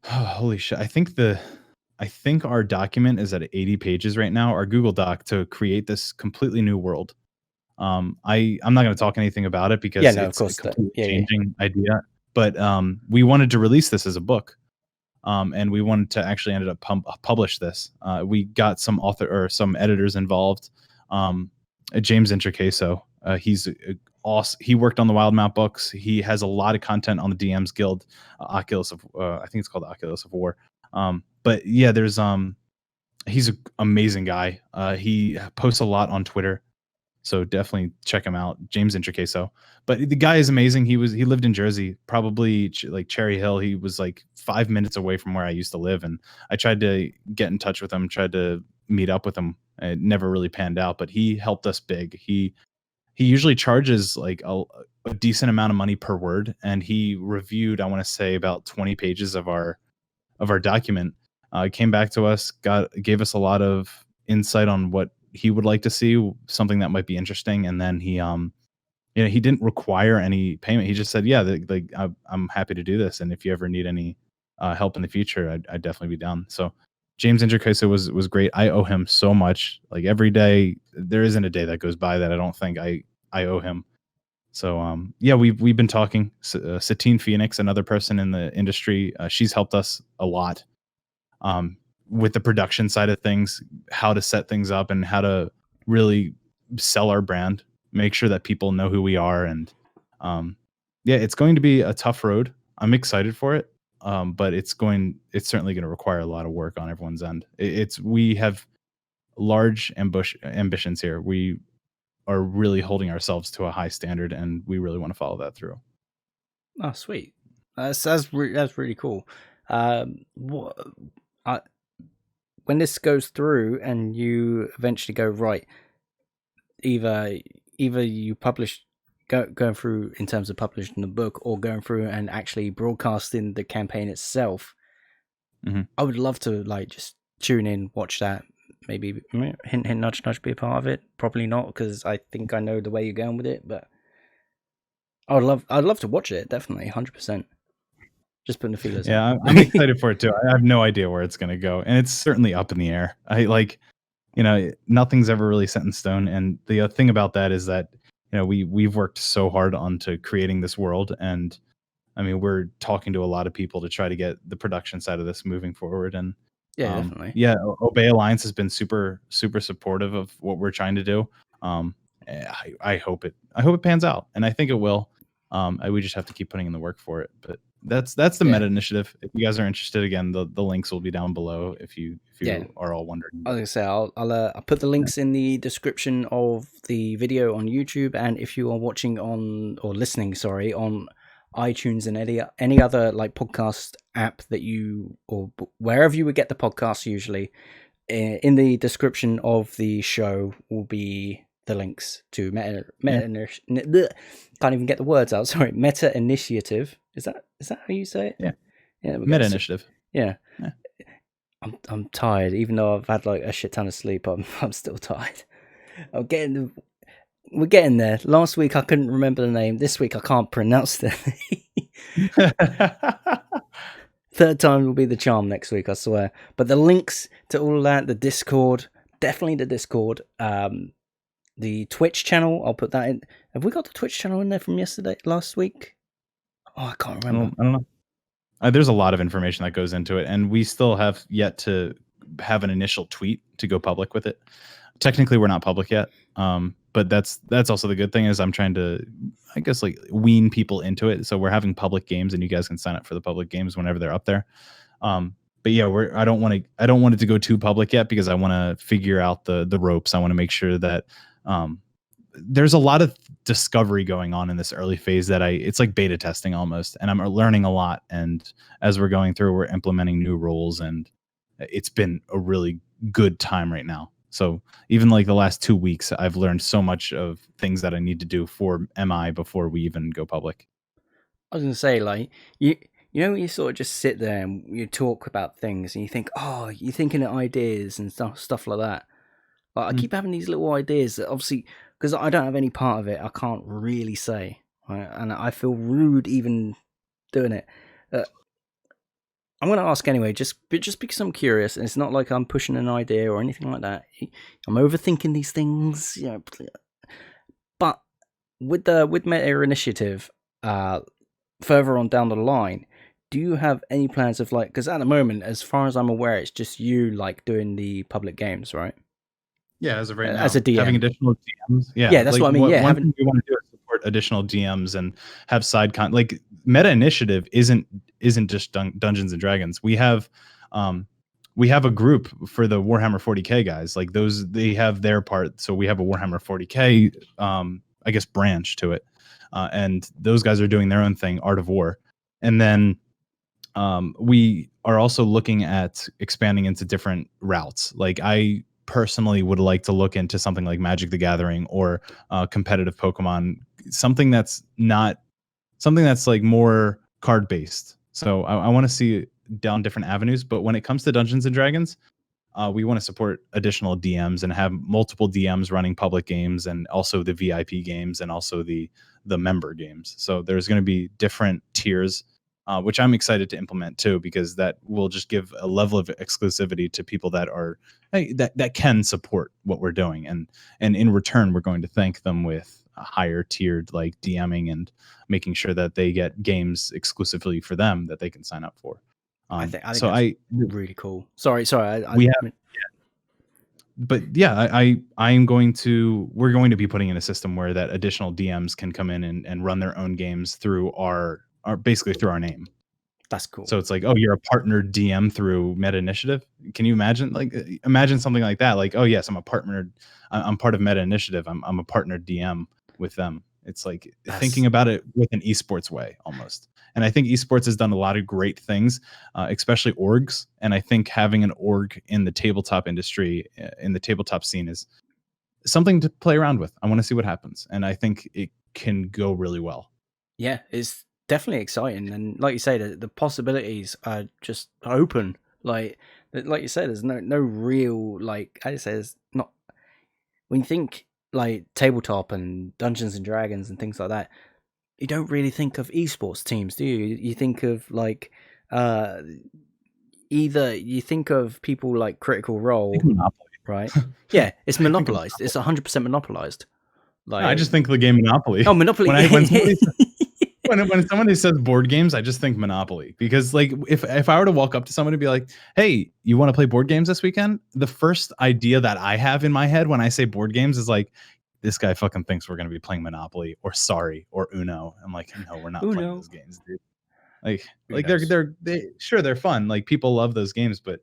Holy shit! I think our document is at 80 pages right now. Our Google Doc, to create this completely new world. I'm not going to talk anything about it Yeah, because no, of it's a course. That, completely yeah, yeah. changing idea. But we wanted to release this as a book. And we wanted to actually ended up publish this. We got some some editors involved. James Introcaso, he's awesome. He worked on the Wildmount books. He has a lot of content on the DM's Guild, Oculus of I think it's called Oculus of War. But yeah, he's an amazing guy. He posts a lot on Twitter. So definitely check him out, James Introcaso. But the guy is amazing. He lived in Jersey, probably like Cherry Hill. He was like 5 minutes away from where I used to live, and I tried to get in touch with him, tried to meet up with him. It never really panned out, but he helped us big. He usually charges like a decent amount of money per word, and he reviewed, I want to say, about 20 pages of our document. Came back to us, gave us a lot of insight on what he would like to see, something that might be interesting, and then he didn't require any payment. He just said, yeah, I'm happy to do this, and if you ever need any help in the future, I'd definitely be down. So James Introcaso was great. I owe him so much. Like, every day, there isn't a day that goes by that I don't think I owe him. So yeah, we've been talking. Satine Phoenix, another person in the industry, she's helped us a lot with the production side of things, how to set things up and how to really sell our brand, make sure that people know who we are. And yeah, it's going to be a tough road. I'm excited for it. But it's certainly going to require a lot of work on everyone's end. We have large ambitions here. We are really holding ourselves to a high standard, and we really want to follow that through. Oh, sweet. That's really cool. What I, when this goes through and you eventually go right, either you publish going through in terms of publishing the book, or going through and actually broadcasting the campaign itself. Mhm. I would love to like just tune in, watch that, maybe hint, hint, nudge, nudge, be a part of it. Probably not, because I think I know the way you're going with it, but I'd love to watch it. Definitely, 100%. Just putting the feelers out. Yeah, I'm excited for it too. I have no idea where it's going to go, and it's certainly up in the air. nothing's ever really set in stone. And the thing about that is that we've worked so hard onto creating this world, and I mean, we're talking to a lot of people to try to get the production side of this moving forward. And Yeah, definitely. yeah, Obey Alliance has been super, super supportive of what we're trying to do. I hope it pans out, and I think it will. We just have to keep putting in the work for it. But that's the Meta Initiative. If you guys are interested, again, the links will be down below if you are all wondering. I was gonna say I'll put the links in the description of the video on YouTube, and if you are watching on or listening, sorry, on iTunes and any other like podcast app that you or wherever you would get the podcast, usually in the description of the show will be the links to can't even get the words out. Sorry, Meta Initiative. Is that how you say it? Yeah. Meta Initiative. Yeah. I'm tired, even though I've had like a shit ton of sleep. I'm still tired. We're getting there. Last week I couldn't remember the name. This week I can't pronounce the name. Third time will be the charm next week, I swear. But the links to all of that, the Discord, definitely the Discord, the Twitch channel, I'll put that in. Have we got the Twitch channel in there from last week? Oh, I can't remember. I don't know. There's a lot of information that goes into it, and we still have yet to have an initial tweet to go public with it. Technically, we're not public yet, but that's also the good thing is I'm trying to, I guess, like wean people into it. So we're having public games, and you guys can sign up for the public games whenever they're up there. But yeah, I don't want it to go too public yet because I want to figure out the ropes. I want to make sure that there's a lot of discovery going on in this early phase that it's like beta testing almost, and I'm learning a lot. And as we're going through, we're implementing new rules, and it's been a really good time right now. So even like the last 2 weeks, I've learned so much of things that I need to do for MI before we even go public. I was gonna say, like, you you sort of just sit there and you talk about things and you think, oh, you're thinking of ideas and stuff like that. Like, I keep having these little ideas that obviously, because I don't have any part of it, I can't really say, right? And I feel rude even doing it. I'm going to ask anyway, just because I'm curious, and it's not like I'm pushing an idea or anything like that. I'm overthinking these things, But with Meta Initiative, further on down the line, do you have any plans of like? Because at the moment, as far as I'm aware, it's just you like doing the public games, right? Yeah, as of right now, as a DM, having additional DMs. Yeah, that's like, what I mean. One thing we want to do is support additional DMs and have side content. Like Meta Initiative isn't just Dungeons and Dragons. We have a group for the Warhammer 40K guys. Like those, they have their part. So we have a Warhammer 40K, I guess, branch to it, and those guys are doing their own thing, Art of War, and then we are also looking at expanding into different routes. Like I personally would like to look into something like Magic the Gathering or competitive Pokemon, something that's like more card based. So I want to see down different avenues. But when it comes to Dungeons and Dragons, we want to support additional DMs and have multiple DMs running public games and also the VIP games and also the member games. So there's going to be different tiers, which I'm excited to implement too, because that will just give a level of exclusivity to people that are that can support what we're doing, and in return, we're going to thank them with a higher tiered like DMing and making sure that they get games exclusively for them that they can sign up for. I think that's really cool. Sorry, but yeah, we're going to be putting in a system where that additional DMs can come in and run their own games through our basically through our name. That's cool. So it's like, oh, you're a partnered DM through Meta Initiative. Can you imagine? Like, imagine something like that. Like, oh yes, I'm part of Meta Initiative. I'm a partnered DM with them. It's like thinking about it with an esports way almost. And I think esports has done a lot of great things, especially orgs. And I think having an org in the tabletop industry, in the tabletop scene, is something to play around with. I want to see what happens. And I think it can go really well. Yeah, it's definitely exciting. And like you say, the possibilities are just open. Like you said, there's no real, like I say, there's not, when you think like tabletop and Dungeons and Dragons and things like that, you don't really think of esports teams, do you? You think of like either you think of people like Critical Role. right? Yeah, it's I think monopolized. It's 100% monopolized. I Like, just think the game Monopoly. oh, Monopoly. When somebody when somebody says board games, I just think Monopoly, because like if I were to walk up to somebody and be like, "Hey, you want to play board games this weekend?" The first idea that I have in my head when I say board games is like, this guy fucking thinks we're going to be playing Monopoly or Sorry or Uno. I'm like, no, we're not playing Uno. those games, dude. Like Uno's. they sure they're fun. Like people love those games, but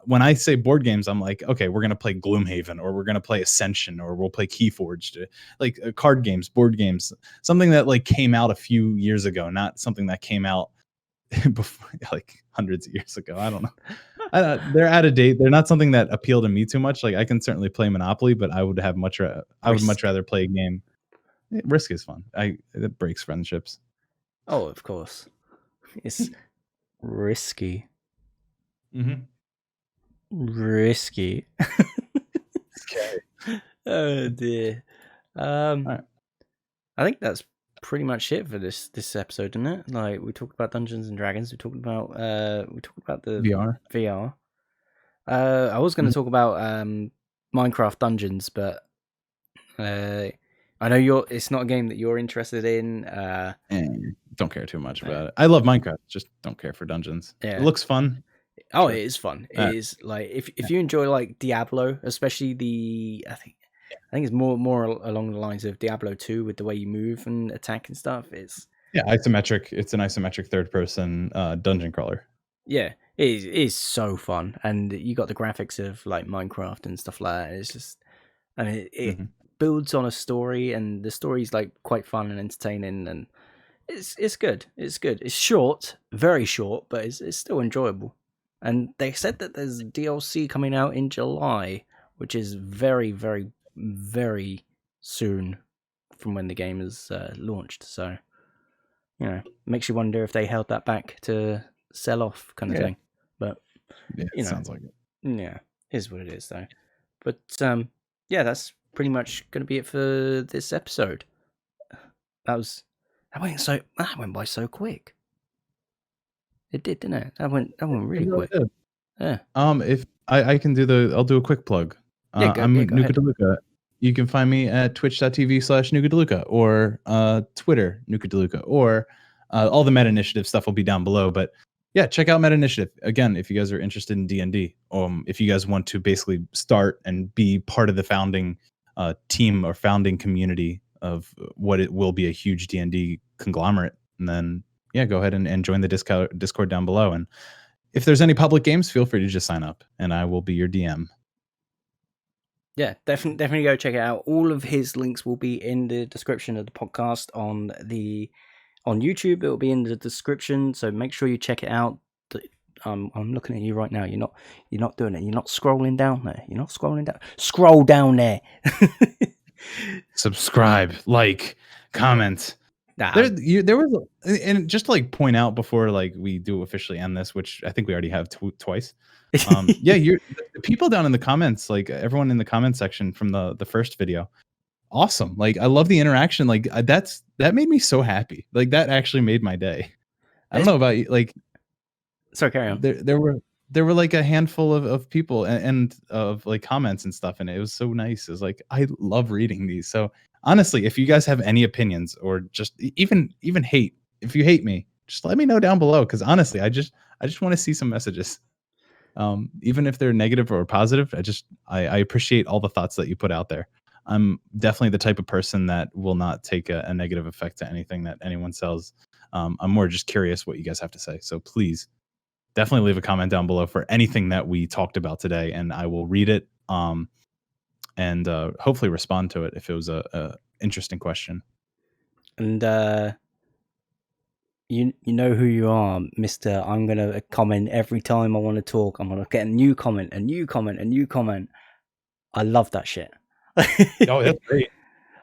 when I say board games, I'm like, okay, we're gonna play Gloomhaven, or we're gonna play Ascension, or we'll play Keyforged, like card games, board games, something that like came out a few years ago, not something that came out before, like hundreds of years ago. I don't know. They're out of date. They're not something that appeal to me too much. Like I can certainly play Monopoly, but I would much rather play a game. Risk is fun. It breaks friendships. Oh, of course. It's risky. Mm-hmm. Risky. Okay. Oh dear. Right. I think that's pretty much it for this episode, isn't it? Like, we talked about Dungeons and Dragons. We talked about the VR. I was going to talk about Minecraft Dungeons, but I know it's not a game that you're interested in. And don't care too much about it. I love Minecraft, just don't care for dungeons. Yeah. It looks fun. Oh, sure. It is fun. It is like if you enjoy like Diablo, especially I think it's more along the lines of Diablo 2 with the way you move and attack and stuff. It's isometric. It's an isometric third person dungeon crawler. Yeah, it is so fun, and you got the graphics of like Minecraft and stuff like that. It's just, I mean, it builds on a story, and the story's like quite fun and entertaining, and it's good. It's good. It's short, very short, but it's still enjoyable. And they said that there's DLC coming out in July, which is very, very, very soon from when the game is launched. So, makes you wonder if they held that back to sell off kind of thing. But, it sounds like it. Yeah, is what it is, though. But, that's pretty much going to be it for this episode. That went by so quick. It did, didn't it? That went really quick. Did. Yeah. If I can I'll do a quick plug. I'm Nuka DeLuca. You can find me at twitch.tv/Nuka DeLuca, or Twitter Nuka DeLuca, or all the Meta Initiative stuff will be down below. But yeah, check out Meta Initiative. Again, if you guys are interested in D&D, if you guys want to basically start and be part of the founding team or founding community of what it will be a huge D&D conglomerate, and then go ahead and join the Discord down below. And if there's any public games, feel free to just sign up, and I will be your DM. Yeah, definitely go check it out. All of his links will be in the description of the podcast on YouTube. It will be in the description, so make sure you check it out. I'm looking at you right now. You're not doing it. You're not scrolling down there. You're not scrolling down. Scroll down there. Subscribe, like, comment. There was, and just to like point out before like we do officially end this, which I think we already have twice. The people down in the comments, like everyone in the comment section from the first video, awesome. Like I love the interaction. Like that made me so happy. Like that actually made my day. I don't know about you. Like, sorry, carry on. There were like a handful of people and of like comments and stuff, and it was so nice. It was like, I love reading these. So honestly, if you guys have any opinions or just even hate, if you hate me, just let me know down below. Because honestly, I just want to see some messages. Even if they're negative or positive, I appreciate all the thoughts that you put out there. I'm definitely the type of person that will not take a negative effect to anything that anyone says. I'm more just curious what you guys have to say. So please definitely leave a comment down below for anything that we talked about today, and I will read it and hopefully respond to it if it was a interesting question. And you know who you are, Mister. I'm gonna comment every time I want to talk. I'm gonna get a new comment, a new comment, a new comment. I love that shit. Oh, that's great.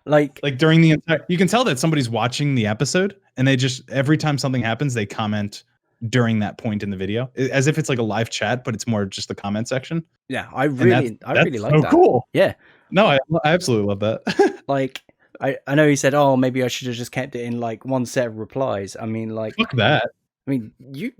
Like during the entire, you can tell that somebody's watching the episode, and they just every time something happens, they comment during that point in the video, as if it's like a live chat, but it's more just the comment section. Yeah, I really like so that. Cool. Yeah. No, I absolutely love that. Like, I know he said, "Oh, maybe I should have just kept it in like one set of replies." I mean, like, fuck that. I mean, you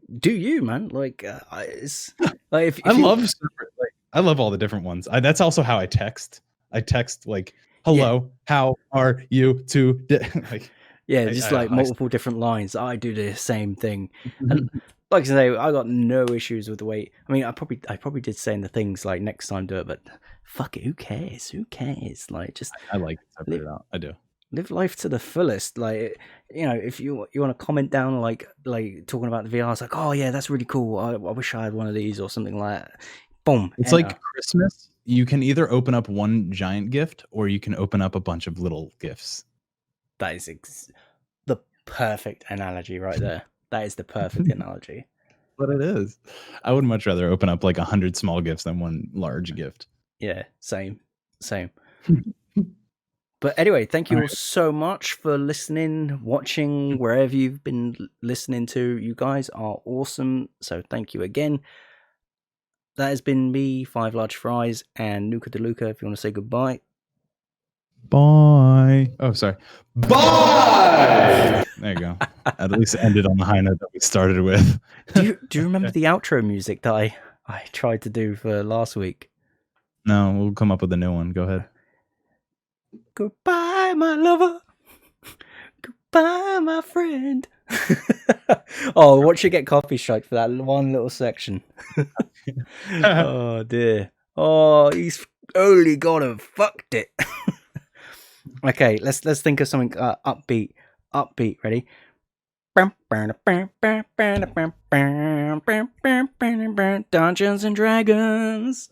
man. Like, it's like if I love separate. Like, I love all the different ones. That's also how I text. I text like, "Hello, how are you today?" Like, yeah, just like multiple different lines. I do the same thing, and like I say, I got no issues with the way. I mean, I probably did say in the things like next time do it, but fuck it, who cares? Who cares? Like, just I like to separate it out. I do. Live life to the fullest. Like, you know, if you want to comment down like talking about the VR, it's like, oh yeah, that's really cool. I wish I had one of these or something like that. Boom. It's enter. like Christmas. You can either open up one giant gift or you can open up a bunch of little gifts. That is the perfect analogy right there. That is the perfect analogy. But it is. I would much rather open up like 100 small gifts than one large gift. Yeah, same. But anyway, thank you all so much for listening, watching, wherever you've been listening to. You guys are awesome. So thank you again. That has been me, 5 Large Fries, and Nuka DeLuca, if you want to say goodbye. Bye. Oh, sorry. Bye! There you go. At least ended on the high note that we started with. Do you remember the outro music that I tried to do for last week? No, we'll come up with a new one. Go ahead. Goodbye, my lover. Goodbye, my friend. Oh, watch you get coffee strike for that one little section. Oh dear. Oh, he's only gone and fucked it. Okay, let's think of something upbeat. Ready? Dungeons and Dragons.